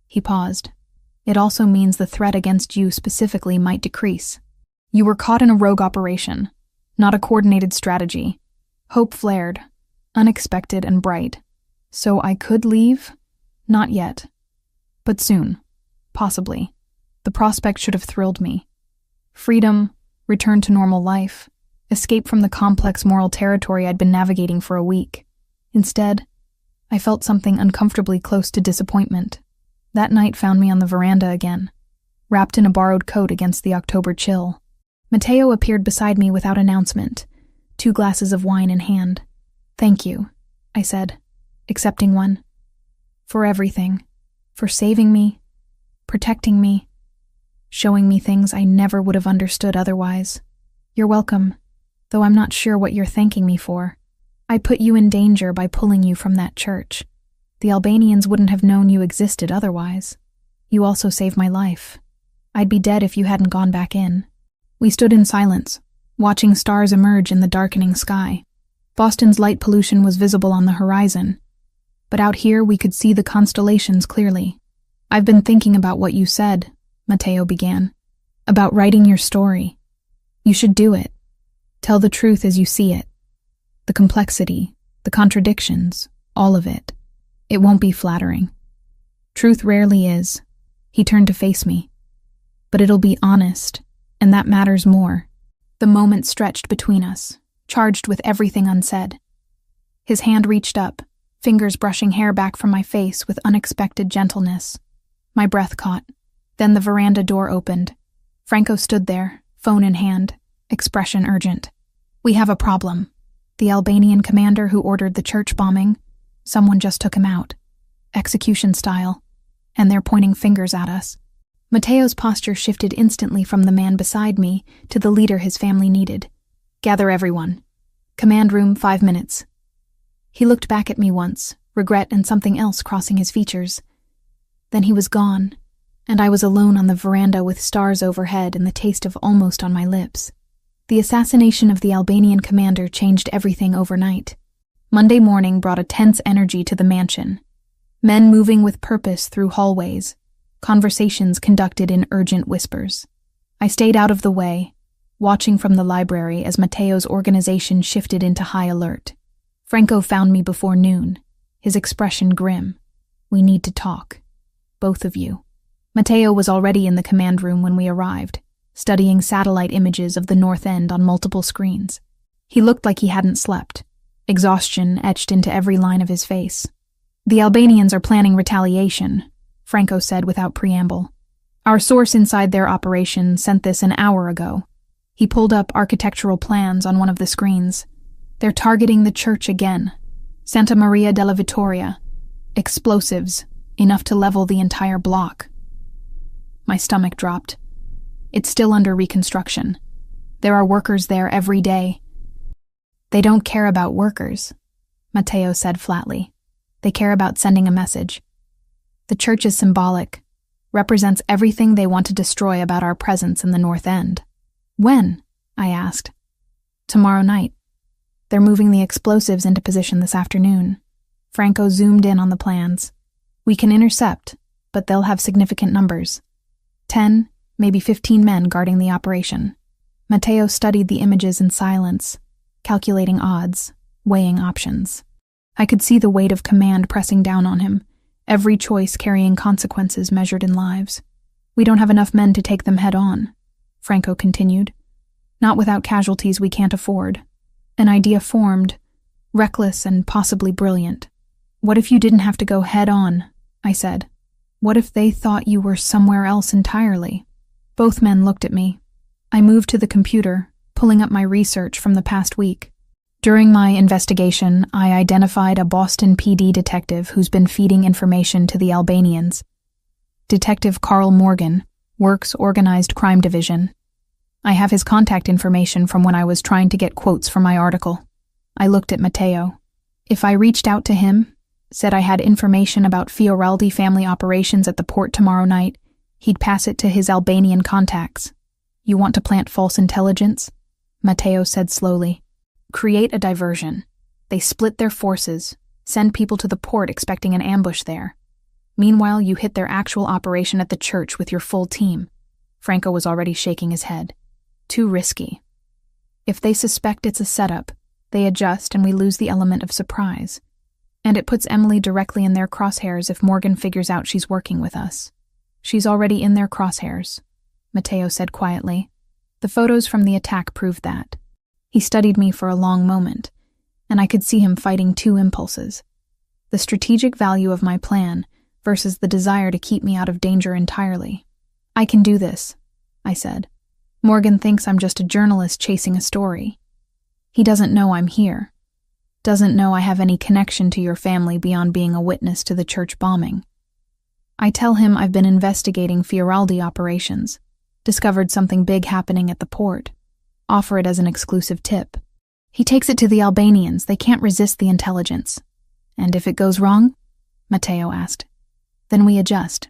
He paused. It also means the threat against you specifically might decrease. You were caught in a rogue operation, not a coordinated strategy. Hope flared, unexpected and bright. So I could leave? Not yet. But soon. Possibly. The prospect should have thrilled me. Freedom, return to normal life, escape from the complex moral territory I'd been navigating for a week. Instead, I felt something uncomfortably close to disappointment. That night found me on the veranda again, wrapped in a borrowed coat against the October chill. Matteo appeared beside me without announcement, 2 glasses of wine in hand. Thank you, I said, accepting one. For everything. For saving me, protecting me, showing me things I never would have understood otherwise. You're welcome, though I'm not sure what you're thanking me for. I put you in danger by pulling you from that church. The Albanians wouldn't have known you existed otherwise. You also saved my life. I'd be dead if you hadn't gone back in. We stood in silence, watching stars emerge in the darkening sky. Boston's light pollution was visible on the horizon, but out here we could see the constellations clearly. I've been thinking about what you said, Matteo began, about writing your story. You should do it. Tell the truth as you see it. The complexity, the contradictions, all of it. It won't be flattering. Truth rarely is. He turned to face me. But it'll be honest, and that matters more. The moment stretched between us, charged with everything unsaid. His hand reached up, fingers brushing hair back from my face with unexpected gentleness. My breath caught. Then the veranda door opened. Franco stood there, phone in hand, expression urgent. We have a problem. The Albanian commander who ordered the church bombing, someone just took him out. Execution style. And they're pointing fingers at us. Matteo's posture shifted instantly from the man beside me to the leader his family needed. Gather everyone. Command room, 5 minutes. He looked back at me once, regret and something else crossing his features. Then he was gone, and I was alone on the veranda with stars overhead and the taste of almost on my lips. The assassination of the Albanian commander changed everything overnight. Monday morning brought a tense energy to the mansion. Men moving with purpose through hallways, conversations conducted in urgent whispers. I stayed out of the way, watching from the library as Matteo's organization shifted into high alert. Franco found me before noon, his expression grim. We need to talk. Both of you. Matteo was already in the command room when we arrived, studying satellite images of the North End on multiple screens. He looked like he hadn't slept, exhaustion etched into every line of his face. The Albanians are planning retaliation, Franco said without preamble. Our source inside their operation sent this an hour ago. He pulled up architectural plans on one of the screens. They're targeting the church again. Santa Maria della Vittoria. Explosives, enough to level the entire block. My stomach dropped. It's still under reconstruction. There are workers there every day. They don't care about workers, Matteo said flatly. They care about sending a message. The church is symbolic, represents everything they want to destroy about our presence in the North End. When? I asked. Tomorrow night. They're moving the explosives into position this afternoon. Franco zoomed in on the plans. We can intercept, but they'll have significant numbers. 10, maybe 15 men guarding the operation. Matteo studied the images in silence, calculating odds, weighing options. I could see the weight of command pressing down on him, every choice carrying consequences measured in lives. We don't have enough men to take them head on, Franco continued. Not without casualties we can't afford. An idea formed, reckless and possibly brilliant. What if you didn't have to go head on? I said. What if they thought you were somewhere else entirely? Both men looked at me. I moved to the computer, pulling up my research from the past week. During my investigation, I identified a Boston PD detective who's been feeding information to the Albanians. Detective Carl Morgan, works Organized Crime Division. I have his contact information from when I was trying to get quotes for my article. I looked at Matteo. If I reached out to him, said I had information about Fioraldi family operations at the port tomorrow night, he'd pass it to his Albanian contacts. You want to plant false intelligence? Matteo said slowly. Create a diversion. They split their forces, send people to the port expecting an ambush there. Meanwhile, you hit their actual operation at the church with your full team. Franco was already shaking his head. Too risky. If they suspect it's a setup, they adjust and we lose the element of surprise. And it puts Emily directly in their crosshairs if Morgan figures out she's working with us. She's already in their crosshairs, Matteo said quietly. The photos from the attack proved that. He studied me for a long moment, and I could see him fighting two impulses. The strategic value of my plan versus the desire to keep me out of danger entirely. I can do this, I said. Morgan thinks I'm just a journalist chasing a story. He doesn't know I'm here. Doesn't know I have any connection to your family beyond being a witness to the church bombing. I tell him I've been investigating Fioraldi operations, discovered something big happening at the port, offer it as an exclusive tip. He takes it to the Albanians. They can't resist the intelligence. And if it goes wrong? Matteo asked. Then we adjust.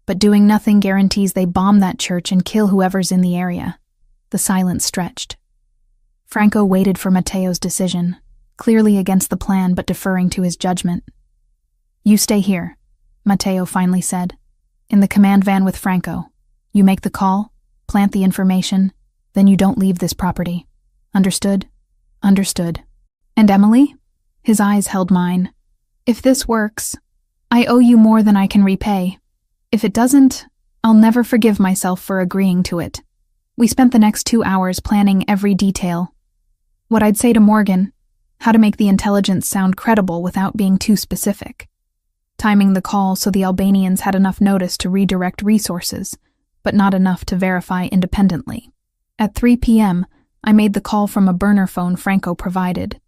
But doing nothing guarantees they bomb that church and kill whoever's in the area. The silence stretched. Franco waited for Matteo's decision, clearly against the plan but deferring to his judgment. You stay here, Matteo finally said. In the command van with Franco. You make the call, plant the information, then you don't leave this property. Understood? Understood. And Emily? His eyes held mine. If this works, I owe you more than I can repay. If it doesn't, I'll never forgive myself for agreeing to it. We spent the next 2 hours planning every detail. What I'd say to Morgan, how to make the intelligence sound credible without being too specific. Timing the call so the Albanians had enough notice to redirect resources, but not enough to verify independently. At 3 p.m., I made the call from a burner phone Franco provided.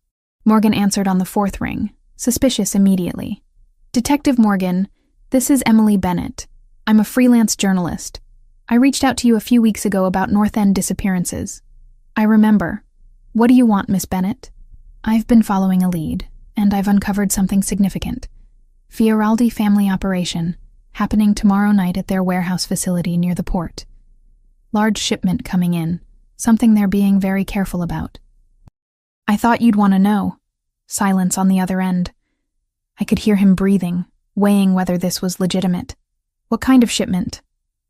Morgan answered on the 4th ring, suspicious immediately. Detective Morgan, this is Emily Bennett. I'm a freelance journalist. I reached out to you a few weeks ago about North End disappearances. I remember. What do you want, Miss Bennett? I've been following a lead, and I've uncovered something significant. Fioraldi family operation, happening tomorrow night at their warehouse facility near the port. Large shipment coming in, something they're being very careful about. I thought you'd want to know. Silence on the other end. I could hear him breathing, weighing whether this was legitimate. What kind of shipment?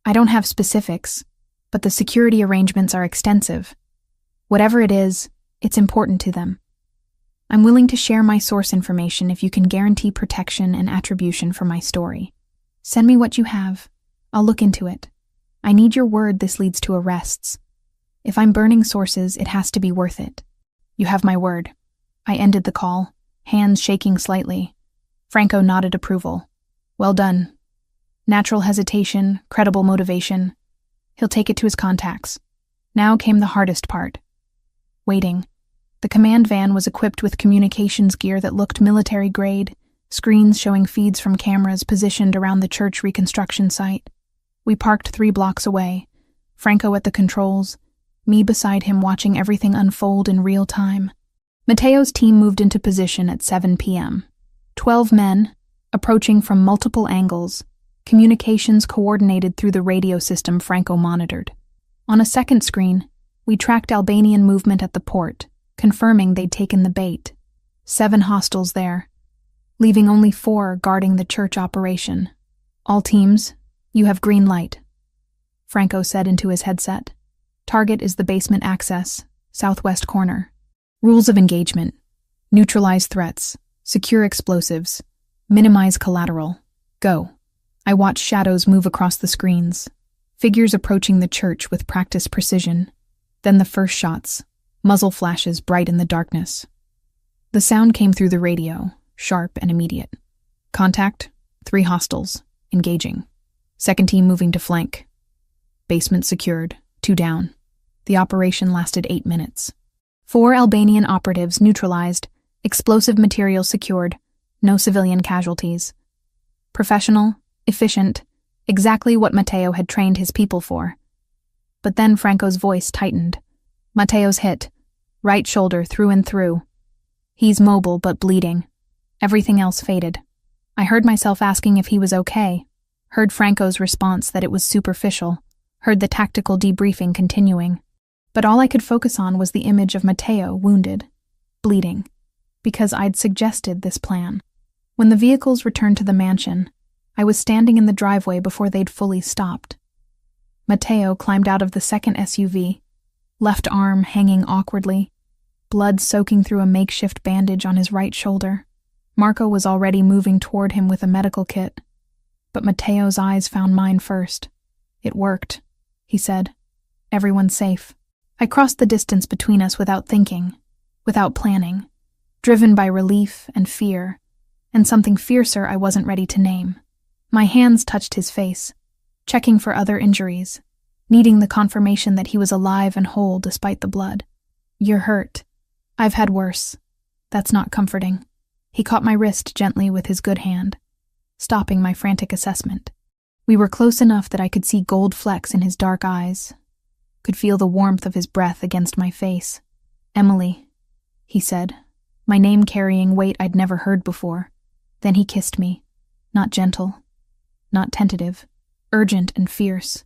I don't have specifics, but the security arrangements are extensive. Whatever it is, it's important to them. I'm willing to share my source information if you can guarantee protection and attribution for my story. Send me what you have. I'll look into it. I need your word this leads to arrests. If I'm burning sources, it has to be worth it. You have my word. I ended the call, hands shaking slightly. Franco nodded approval. Well done. Natural hesitation, credible motivation. He'll take it to his contacts. Now came the hardest part. Waiting. The command van was equipped with communications gear that looked military grade, screens showing feeds from cameras positioned around the church reconstruction site. We parked 3 blocks away, Franco at the controls, me beside him watching everything unfold in real time. Matteo's team moved into position at 7 p.m. 12 men, approaching from multiple angles, communications coordinated through the radio system Franco monitored. On a second screen, we tracked Albanian movement at the port, confirming they'd taken the bait. 7 hostiles there, leaving only 4 guarding the church operation. All teams, you have green light, Franco said into his headset. Target is the basement access, southwest corner. Rules of engagement: neutralize threats, secure explosives, minimize collateral. Go. I watched shadows move across the screens, figures approaching the church with practiced precision. Then the first shots, muzzle flashes bright in the darkness. The sound came through the radio, sharp and immediate. Contact, 3 hostiles, engaging. Second team moving to flank. Basement secured, 2 down. The operation lasted 8 minutes. 4 Albanian operatives neutralized, explosive materials secured, no civilian casualties. Professional, efficient, exactly what Matteo had trained his people for. But then Franco's voice tightened. Matteo's hit, right shoulder through and through. He's mobile but bleeding. Everything else faded. I heard myself asking if he was okay, heard Franco's response that it was superficial, heard the tactical debriefing continuing. But all I could focus on was the image of Matteo wounded, bleeding, because I'd suggested this plan. When the vehicles returned to the mansion, I was standing in the driveway before they'd fully stopped. Matteo climbed out of the second SUV, left arm hanging awkwardly, blood soaking through a makeshift bandage on his right shoulder. Marco was already moving toward him with a medical kit, but Matteo's eyes found mine first. "It worked," he said. "Everyone's safe." I crossed the distance between us without thinking, without planning, driven by relief and fear, and something fiercer I wasn't ready to name. My hands touched his face, checking for other injuries, needing the confirmation that he was alive and whole despite the blood. "You're hurt. I've had worse. That's not comforting." He caught my wrist gently with his good hand, stopping my frantic assessment. We were close enough that I could see gold flecks in his dark eyes, could feel the warmth of his breath against my face. "Emily," he said, my name carrying weight I'd never heard before. Then he kissed me, not gentle, not tentative, urgent and fierce,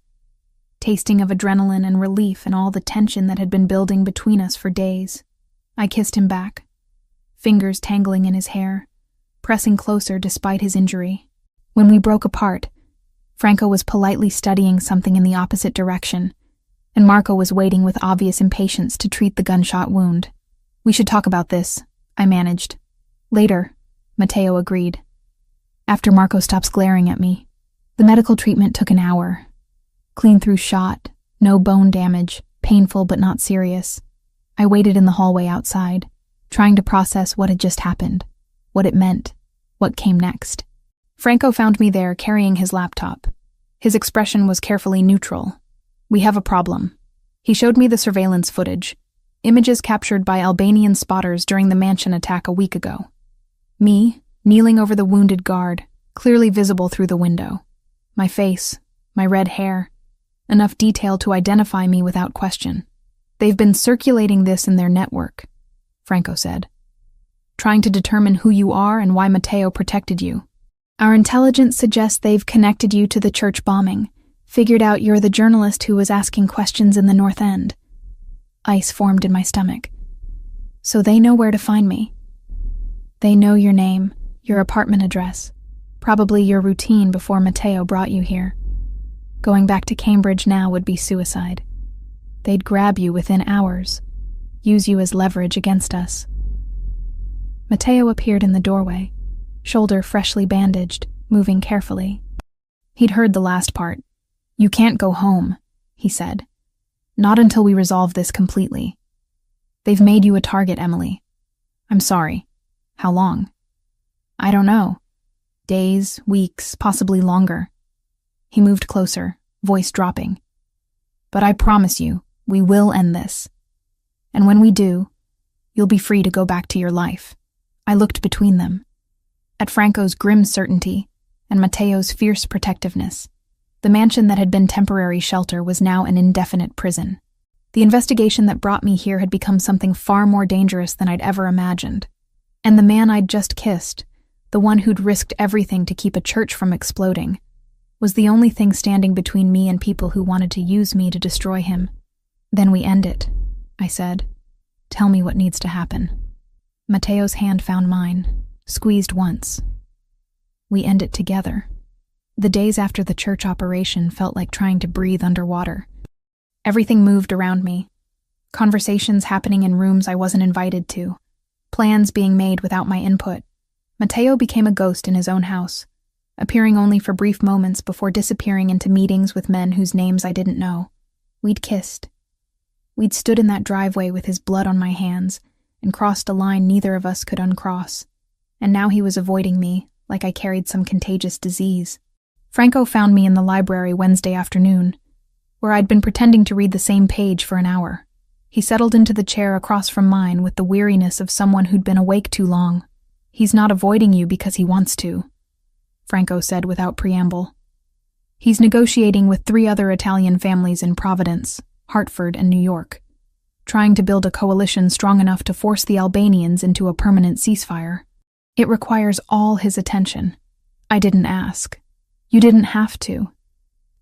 tasting of adrenaline and relief and all the tension that had been building between us for days. I kissed him back, fingers tangling in his hair, pressing closer despite his injury. When we broke apart, Franco was politely studying something in the opposite direction, and Marco was waiting with obvious impatience to treat the gunshot wound. "We should talk about this," I managed. "Later," Matteo agreed. "After Marco stops glaring at me." The medical treatment took an hour. Clean through shot, no bone damage, painful but not serious. I waited in the hallway outside, trying to process what had just happened, what it meant, what came next. Franco found me there carrying his laptop. His expression was carefully neutral. "We have a problem." He showed me the surveillance footage, images captured by Albanian spotters during the mansion attack a week ago. Me, kneeling over the wounded guard, clearly visible through the window. My face, my red hair, enough detail to identify me without question. "They've been circulating this in their network," Franco said, "trying to determine who you are and why Matteo protected you. Our intelligence suggests they've connected you to the church bombing, figured out you're the journalist who was asking questions in the North End." Ice formed in my stomach. "So they know where to find me. They know your name, your apartment address, probably your routine before Matteo brought you here. Going back to Cambridge now would be suicide. They'd grab you within hours, use you as leverage against us." Matteo appeared in the doorway, shoulder freshly bandaged, moving carefully. He'd heard the last part. "You can't go home," he said. "Not until we resolve this completely. They've made you a target, Emily. I'm sorry. How long?" "I don't know. Days, weeks, possibly longer." He moved closer, voice dropping. "But I promise you, we will end this. And when we do, you'll be free to go back to your life." I looked between them, at Franco's grim certainty and Matteo's fierce protectiveness. The mansion that had been temporary shelter was now an indefinite prison. The investigation that brought me here had become something far more dangerous than I'd ever imagined. And the man I'd just kissed, the one who'd risked everything to keep a church from exploding, was the only thing standing between me and people who wanted to use me to destroy him. "Then we end it," I said. "Tell me what needs to happen." Matteo's hand found mine, squeezed once. We end it together. The days after the church operation felt like trying to breathe underwater. Everything moved around me. Conversations happening in rooms I wasn't invited to. Plans being made without my input. Matteo became a ghost in his own house, appearing only for brief moments before disappearing into meetings with men whose names I didn't know. We'd kissed. We'd stood in that driveway with his blood on my hands and crossed a line neither of us could uncross. And now he was avoiding me, like I carried some contagious disease. Franco found me in the library Wednesday afternoon, where I'd been pretending to read the same page for an hour. He settled into the chair across from mine with the weariness of someone who'd been awake too long. "He's not avoiding you because he wants to," Franco said without preamble. "He's negotiating with 3 other Italian families in Providence, Hartford, and New York, trying to build a coalition strong enough to force the Albanians into a permanent ceasefire. It requires all his attention. I didn't ask. You didn't have to.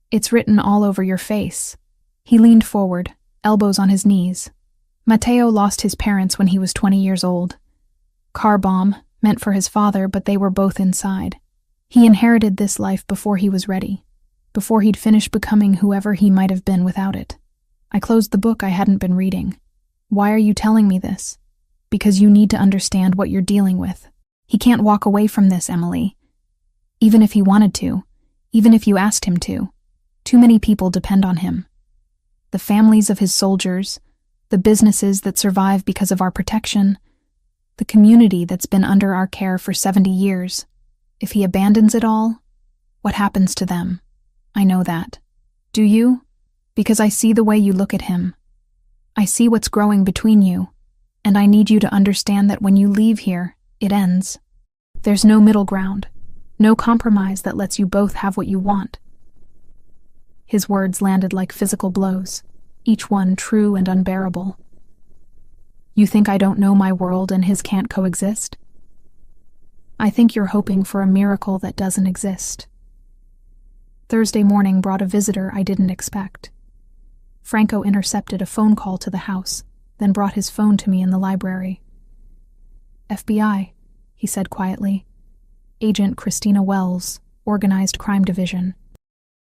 It's written all over your face." He leaned forward, elbows on his knees. "Matteo lost his parents when he was 20 years old. Car bomb, meant for his father, but they were both inside. He inherited this life before he was ready, before he'd finished becoming whoever he might have been without it. I closed the book I hadn't been reading. Why are you telling me this? Because you need to understand what you're dealing with. He can't walk away from this, Emily. Even if he wanted to, even if you asked him to. Too many people depend on him. The families of his soldiers, the businesses that survive because of our protection, the community that's been under our care for 70 years. If he abandons it all, what happens to them? I know that. Do you? Because I see the way you look at him. I see what's growing between you, and I need you to understand that when you leave here, it ends. There's no middle ground, no compromise that lets you both have what you want." His words landed like physical blows, each one true and unbearable. "You think I don't know my world and his can't coexist? I think you're hoping for a miracle that doesn't exist." Thursday morning brought a visitor I didn't expect. Franco intercepted a phone call to the house, then brought his phone to me in the library. "FBI," he said quietly. "Agent Christina Wells, Organized Crime Division.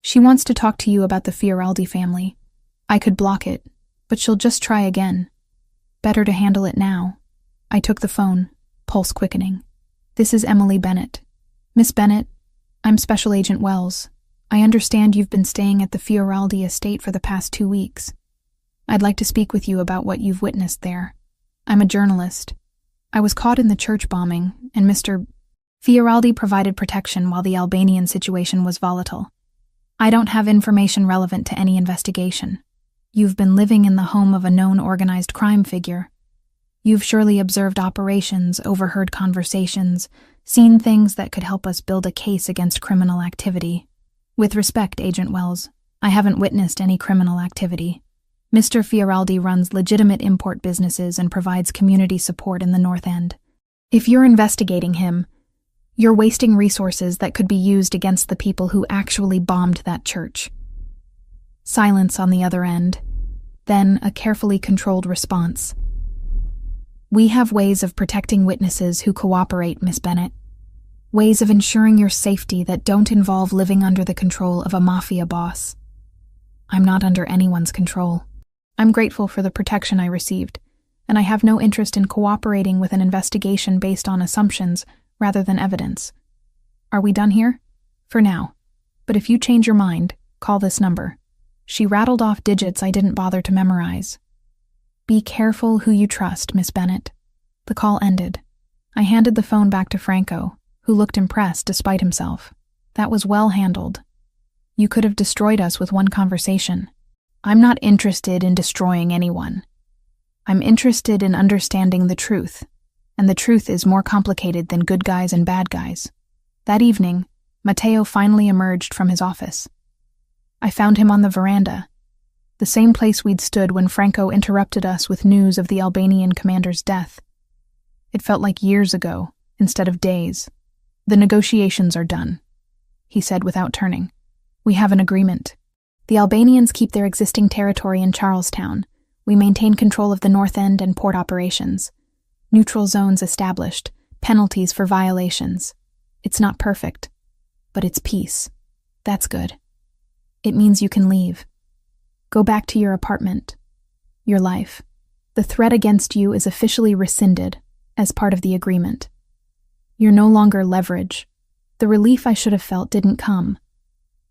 She wants to talk to you about the Fioraldi family. I could block it, but she'll just try again. Better to handle it now." I took the phone, pulse quickening. "This is Emily Bennett. Miss Bennett, I'm Special Agent Wells. I understand you've been staying at the Fioraldi estate for the past 2 weeks. I'd like to speak with you about what you've witnessed there. I'm a journalist. I was caught in the church bombing, and Mr. Fioraldi provided protection while the Albanian situation was volatile. I don't have information relevant to any investigation. You've been living in the home of a known organized crime figure. You've surely observed operations, overheard conversations, seen things that could help us build a case against criminal activity. With respect, Agent Wells, I haven't witnessed any criminal activity. Mr. Fioraldi runs legitimate import businesses and provides community support in the North End. If you're investigating him, you're wasting resources that could be used against the people who actually bombed that church." Silence on the other end, then a carefully controlled response. "We have ways of protecting witnesses who cooperate, Miss Bennett. Ways of ensuring your safety that don't involve living under the control of a mafia boss. I'm not under anyone's control. I'm grateful for the protection I received, and I have no interest in cooperating with an investigation based on assumptions rather than evidence. Are we done here? For now. But if you change your mind, call this number." She rattled off digits I didn't bother to memorize. "Be careful who you trust, Miss Bennett." The call ended. I handed the phone back to Franco, who looked impressed despite himself. "That was well handled. You could have destroyed us with one conversation." "I'm not interested in destroying anyone. I'm interested in understanding the truth, and the truth is more complicated than good guys and bad guys." That evening, Matteo finally emerged from his office. I found him on the veranda, the same place we'd stood when Franco interrupted us with news of the Albanian commander's death. It felt like years ago, instead of days. "The negotiations are done," he said without turning. "We have an agreement. The Albanians keep their existing territory in Charlestown. We maintain control of the North End and port operations. Neutral zones established, penalties for violations. It's not perfect, but it's peace. That's good. It means you can leave. Go back to your apartment, your life. The threat against you is officially rescinded as part of the agreement. You're no longer leverage. The relief I should have felt didn't come.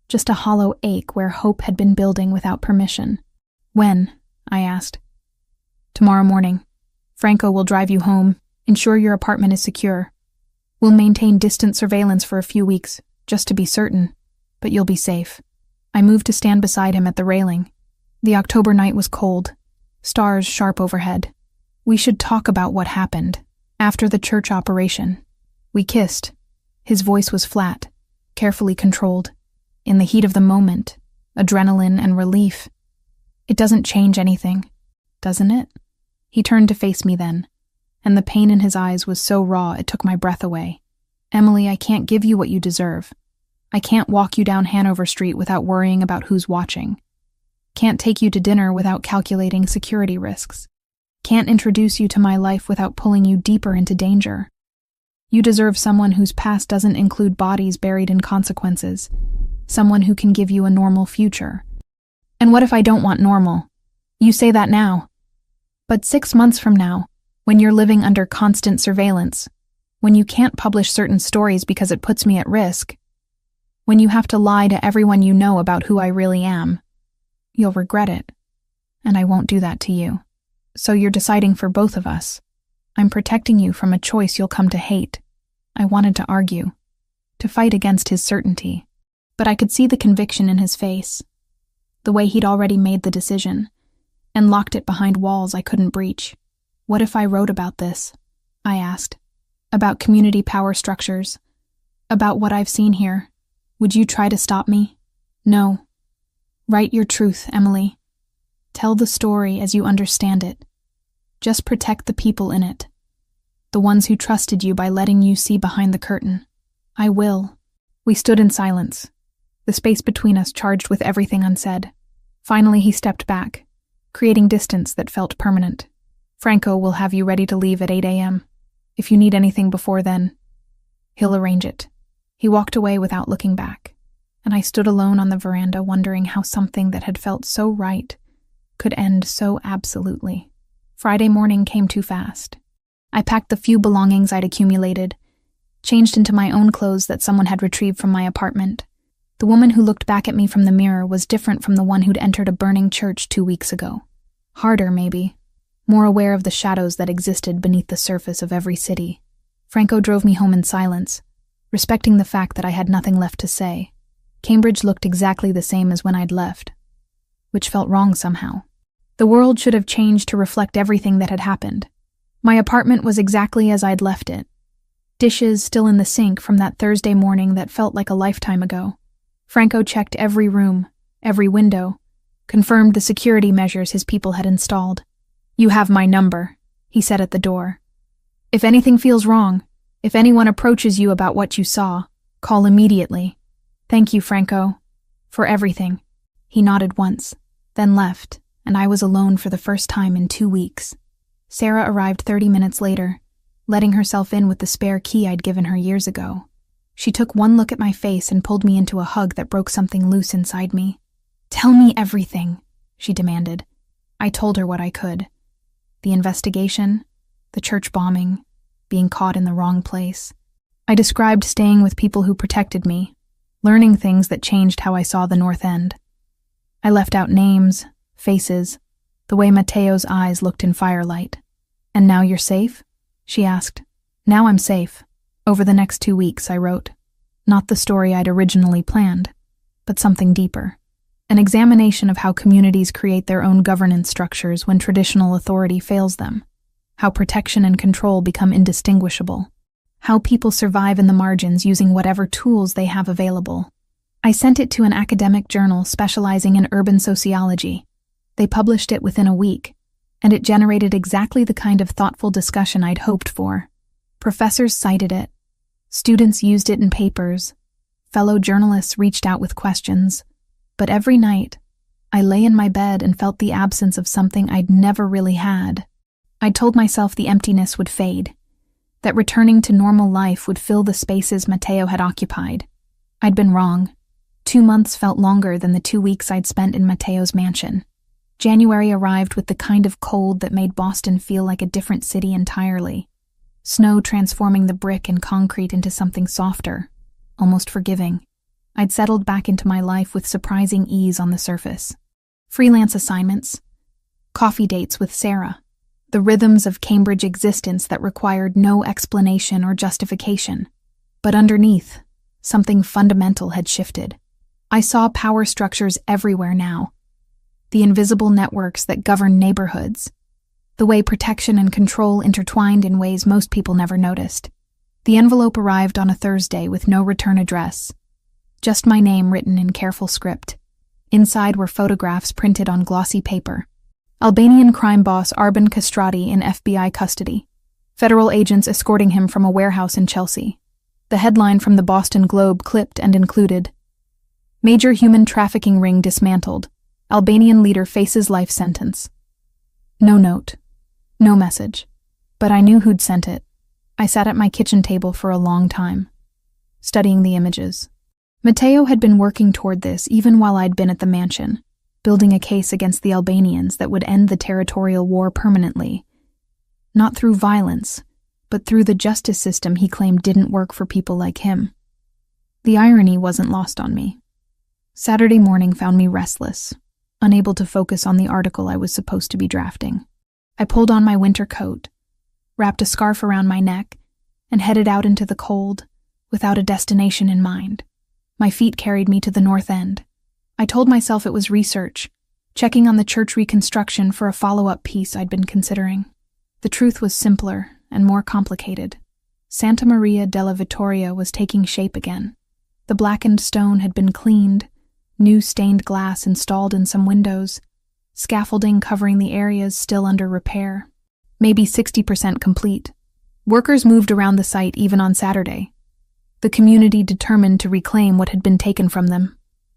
Just a hollow ache where hope had been building without permission." "When?" I asked. "Tomorrow morning. Franco will drive you home, ensure your apartment is secure. We'll maintain distant surveillance for a few weeks, just to be certain, but you'll be safe." I moved to stand beside him at the railing. The October night was cold. stars sharp overhead. We should talk about what happened after the church operation. We kissed. His voice was flat, carefully controlled. In the heat of the moment, adrenaline and relief. It doesn't change anything, doesn't it? He turned to face me then, and the pain in his eyes was so raw it took my breath away. Emily, I can't give you what you deserve. I can't walk you down Hanover Street without worrying about who's watching. Can't take you to dinner without calculating security risks. Can't introduce you to my life without pulling you deeper into danger. You deserve someone whose past doesn't include bodies buried in consequences. Someone who can give you a normal future. And what if I don't want normal? You say that now. But 6 months from now, when you're living under constant surveillance, when you can't publish certain stories because it puts me at risk, when you have to lie to everyone you know about who I really am, you'll regret it. And I won't do that to you. So you're deciding for both of us. I'm protecting you from a choice you'll come to hate. I wanted to argue, to fight against his certainty. But I could see the conviction in his face, the way he'd already made the decision, and locked it behind walls I couldn't breach. What if I wrote about this? I asked. About community power structures. About what I've seen here. Would you try to stop me? No. Write your truth, Emily. Tell the story as you understand it. Just protect the people in it. The ones who trusted you by letting you see behind the curtain. I will. We stood in silence, the space between us charged with everything unsaid. Finally, he stepped back, creating distance that felt permanent. Franco will have you ready to leave at 8 a.m. If you need anything before then, he'll arrange it. He walked away without looking back, and I stood alone on the veranda wondering how something that had felt so right could end so absolutely. Friday morning came too fast. I packed the few belongings I'd accumulated, changed into my own clothes that someone had retrieved from my apartment. The woman who looked back at me from the mirror was different from the one who'd entered a burning church 2 weeks ago. Harder, maybe. More aware of the shadows that existed beneath the surface of every city. Franco drove me home in silence, respecting the fact that I had nothing left to say. Cambridge looked exactly the same as when I'd left, which felt wrong somehow. The world should have changed to reflect everything that had happened. My apartment was exactly as I'd left it. Dishes still in the sink from that Thursday morning that felt like a lifetime ago. Franco checked every room, every window, confirmed the security measures his people had installed. You have my number, he said at the door. If anything feels wrong, if anyone approaches you about what you saw, call immediately. Thank you, Franco, for everything. He nodded once, then left, and I was alone for the first time in 2 weeks. Sarah arrived 30 minutes later, letting herself in with the spare key I'd given her years ago. She took one look at my face and pulled me into a hug that broke something loose inside me. Tell me everything, she demanded. I told her what I could. The investigation, the church bombing, being caught in the wrong place. I described staying with people who protected me, learning things that changed how I saw the North End. I left out names, faces, the way Mateo's eyes looked in firelight. And now you're safe? She asked. Now I'm safe. Over the next 2 weeks, I wrote. Not the story I'd originally planned, but something deeper. An examination of how communities create their own governance structures when traditional authority fails them. How protection and control become indistinguishable. How people survive in the margins using whatever tools they have available. I sent it to an academic journal specializing in urban sociology. They published it within a week, and it generated exactly the kind of thoughtful discussion I'd hoped for. Professors cited it. Students used it in papers. Fellow journalists reached out with questions. But every night, I lay in my bed and felt the absence of something I'd never really had. I told myself the emptiness would fade, that returning to normal life would fill the spaces Mateo had occupied. I'd been wrong. 2 months felt longer than the 2 weeks I'd spent in Mateo's mansion. January arrived with the kind of cold that made Boston feel like a different city entirely. Snow transforming the brick and concrete into something softer, almost forgiving. I'd settled back into my life with surprising ease on the surface. Freelance assignments, coffee dates with Sarah, the rhythms of Cambridge existence that required no explanation or justification. But underneath, something fundamental had shifted. I saw power structures everywhere now. the invisible networks that govern neighborhoods, the way protection and control intertwined in ways most people never noticed. The envelope arrived on a Thursday with no return address, just my name written in careful script. Inside were photographs printed on glossy paper. Albanian crime boss Arben Kastrati in FBI custody. Federal agents escorting him from a warehouse in Chelsea. The headline from the Boston Globe clipped and included, "Major human trafficking ring dismantled. Albanian leader faces life sentence." No note. No message. But I knew who'd sent it. I sat at my kitchen table for a long time, studying the images. Matteo had been working toward this even while I'd been at the mansion, building a case against the Albanians that would end the territorial war permanently. Not through violence, but through the justice system he claimed didn't work for people like him. The irony wasn't lost on me. Saturday morning found me restless, unable to focus on the article I was supposed to be drafting. I pulled on my winter coat, wrapped a scarf around my neck, and headed out into the cold, without a destination in mind. My feet carried me to the North End. I told myself it was research, checking on the church reconstruction for a follow-up piece I'd been considering. The truth was simpler and more complicated. Santa Maria della Vittoria was taking shape again. The blackened stone had been cleaned, new stained glass installed in some windows, scaffolding covering the areas still under repair, maybe 60% complete. Workers moved around the site even on Saturday, the community determined to reclaim what had been taken from them.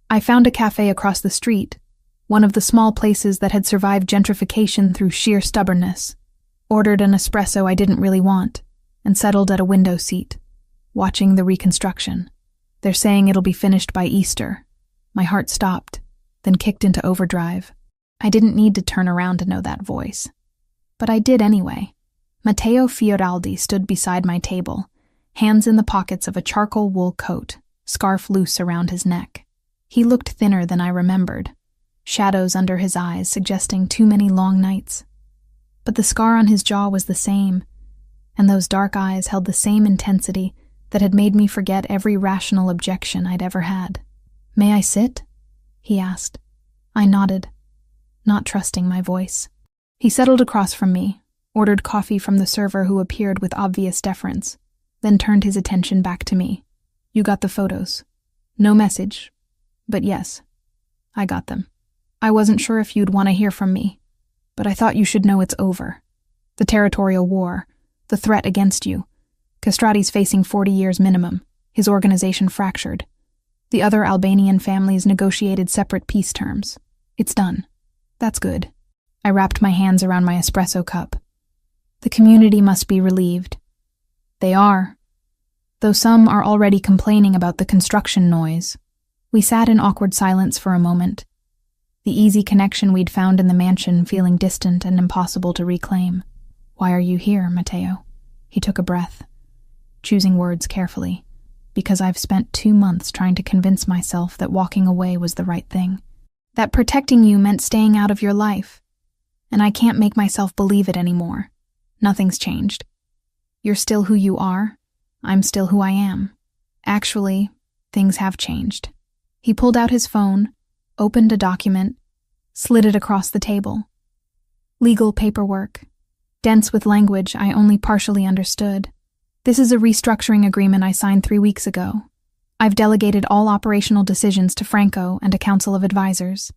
I found a cafe across the street, one of the small places that had survived gentrification through sheer stubbornness, ordered an espresso I didn't really want, and settled at a window seat, watching the reconstruction. They're saying it'll be finished by Easter. My heart stopped, then kicked into overdrive. I didn't need to turn around to know that voice. But I did anyway. Matteo Fioraldi stood beside my table, hands in the pockets of a charcoal wool coat, scarf loose around his neck. He looked thinner than I remembered, shadows under his eyes suggesting too many long nights. But the scar on his jaw was the same, and those dark eyes held the same intensity that had made me forget every rational objection I'd ever had. "May I sit?" he asked. I nodded, not trusting my voice. He settled across from me, ordered coffee from the server who appeared with obvious deference, then turned his attention back to me. "You got the photos." "No message, but yes, I got them. I wasn't sure if you'd want to hear from me, but I thought you should know it's over. The territorial war, the threat against you. Kastrati's facing 40 years minimum, his organization fractured. The other Albanian families negotiated separate peace terms. It's done. That's good." I wrapped my hands around my espresso cup. The community must be relieved. They are, though some are already complaining about the construction noise. We sat in awkward silence for a moment, the easy connection we'd found in the mansion feeling distant and impossible to reclaim. "Why are you here, Matteo?" He took a breath, choosing words carefully. "Because I've spent 2 months trying to convince myself that walking away was the right thing. That protecting you meant staying out of your life. And I can't make myself believe it anymore. Nothing's changed. You're still who you are. I'm still who I am. Actually, things have changed." He pulled out his phone, opened a document, slid it across the table. Legal paperwork, dense with language I only partially understood. "This is a restructuring agreement I signed 3 weeks ago. I've delegated all operational decisions to Franco and a council of advisors.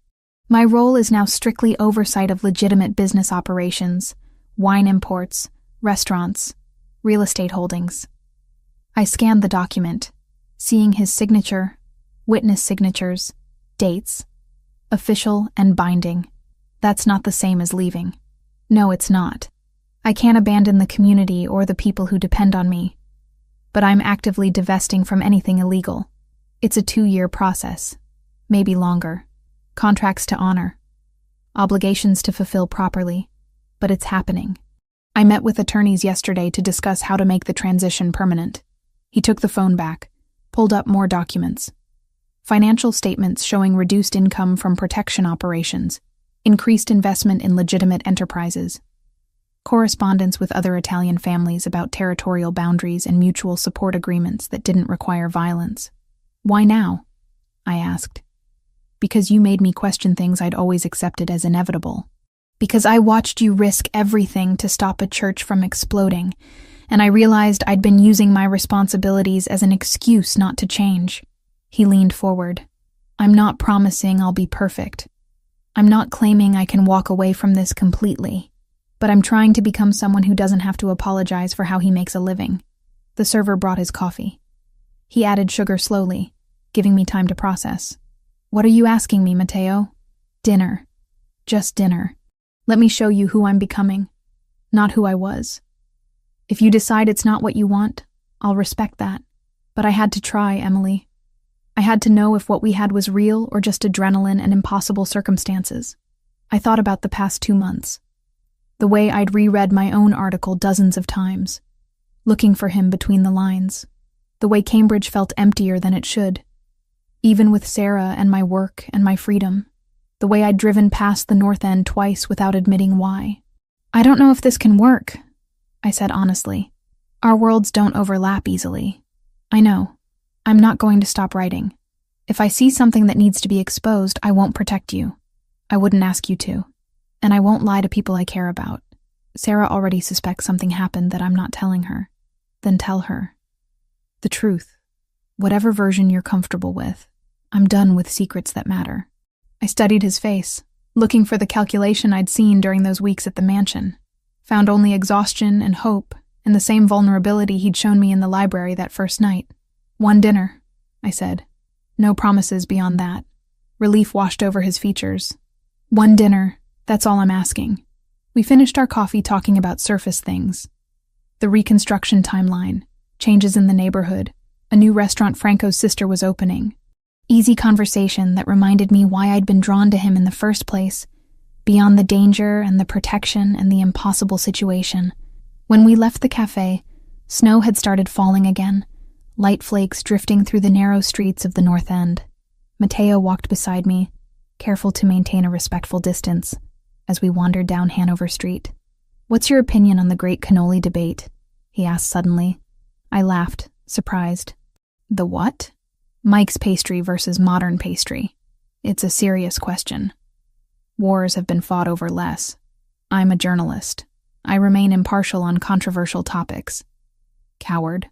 My role is now strictly oversight of legitimate business operations, wine imports, restaurants, real estate holdings." I scanned the document, seeing his signature, witness signatures, dates, official and binding. That's not the same as leaving. No, it's not. I can't abandon the community or the people who depend on me. But I'm actively divesting from anything illegal. It's a 2-year process, maybe longer. Contracts to honor, obligations to fulfill properly, but it's happening. I met with attorneys yesterday to discuss how to make the transition permanent. He took the phone back, pulled up more documents. Financial statements showing reduced income from protection operations, increased investment in legitimate enterprises. Correspondence with other Italian families about territorial boundaries and mutual support agreements that didn't require violence. "Why now?" I asked. Because you made me question things I'd always accepted as inevitable. Because I watched you risk everything to stop a church from exploding, and I realized I'd been using my responsibilities as an excuse not to change. He leaned forward. I'm not promising I'll be perfect. I'm not claiming I can walk away from this completely, but I'm trying to become someone who doesn't have to apologize for how he makes a living. The server brought his coffee. He added sugar slowly, giving me time to process. What are you asking me, Mateo? Dinner. Just dinner. Let me show you who I'm becoming, not who I was. If you decide it's not what you want, I'll respect that. But I had to try, Emily. I had to know if what we had was real or just adrenaline and impossible circumstances. I thought about the past 2 months. The way I'd reread my own article dozens of times, looking for him between the lines. The way Cambridge felt emptier than it should. Even with Sarah and my work and my freedom. The way I'd driven past the North End twice without admitting why. I don't know if this can work, I said honestly. Our worlds don't overlap easily. I know. I'm not going to stop writing. If I see something that needs to be exposed, I won't protect you. I wouldn't ask you to. And I won't lie to people I care about. Sarah already suspects something happened that I'm not telling her. Then tell her. The truth. Whatever version you're comfortable with. I'm done with secrets that matter. I studied his face, looking for the calculation I'd seen during those weeks at the mansion. Found only exhaustion and hope, and the same vulnerability he'd shown me in the library that first night. 1 dinner, I said. No promises beyond that. Relief washed over his features. 1 dinner, that's all I'm asking. We finished our coffee talking about surface things. The reconstruction timeline, changes in the neighborhood, a new restaurant Franco's sister was opening. Easy conversation that reminded me why I'd been drawn to him in the first place, beyond the danger and the protection and the impossible situation. When we left the cafe, snow had started falling again, light flakes drifting through the narrow streets of the North End. Mateo walked beside me, careful to maintain a respectful distance, as we wandered down Hanover Street. What's your opinion on the great cannoli debate? He asked suddenly. I laughed, surprised. The what? Mike's pastry versus modern pastry. It's a serious question. Wars have been fought over less. I'm a journalist. I remain impartial on controversial topics. Coward.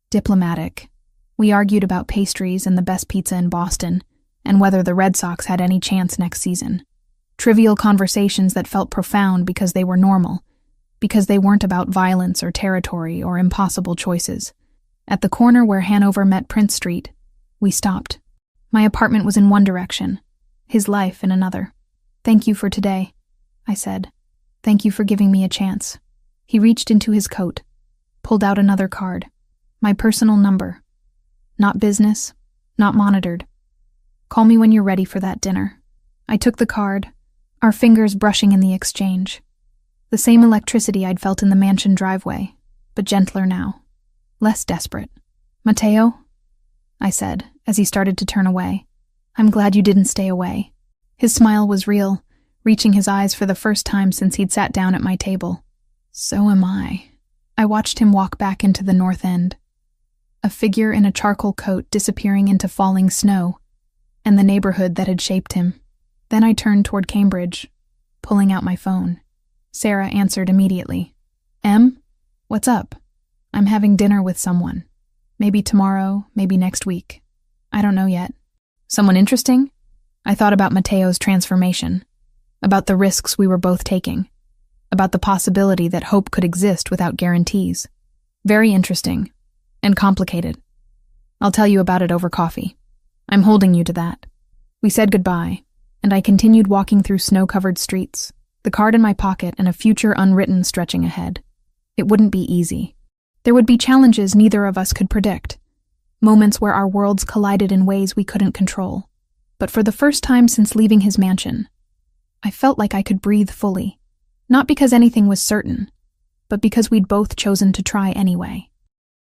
Diplomatic. We argued about pastries and the best pizza in Boston, and whether the Red Sox had any chance next season. Trivial conversations that felt profound because they were normal, because they weren't about violence or territory or impossible choices. At the corner where Hanover met Prince Street, we stopped. My apartment was in one direction, his life in another. Thank you for today, I said. Thank you for giving me a chance. He reached into his coat, pulled out another card. My personal number. Not business, not monitored. Call me when you're ready for that dinner. I took the card, our fingers brushing in the exchange. The same electricity I'd felt in the mansion driveway, but gentler now. Less desperate. Mateo? I said, as he started to turn away. I'm glad you didn't stay away. His smile was real, reaching his eyes for the first time since he'd sat down at my table. So am I. I watched him walk back into the North End. A figure in a charcoal coat disappearing into falling snow, and the neighborhood that had shaped him. Then I turned toward Cambridge, pulling out my phone. Sarah answered immediately. Em? What's up? I'm having dinner with someone. Maybe tomorrow, maybe next week. I don't know yet. Someone interesting? I thought about Mateo's transformation, about the risks we were both taking, about the possibility that hope could exist without guarantees. Very interesting, and complicated. I'll tell you about it over coffee. I'm holding you to that. We said goodbye, and I continued walking through snow-covered streets, the card in my pocket and a future unwritten stretching ahead. It wouldn't be easy. There would be challenges neither of us could predict, moments where our worlds collided in ways we couldn't control. But for the first time since leaving his mansion, I felt like I could breathe fully, not because anything was certain, but because we'd both chosen to try anyway.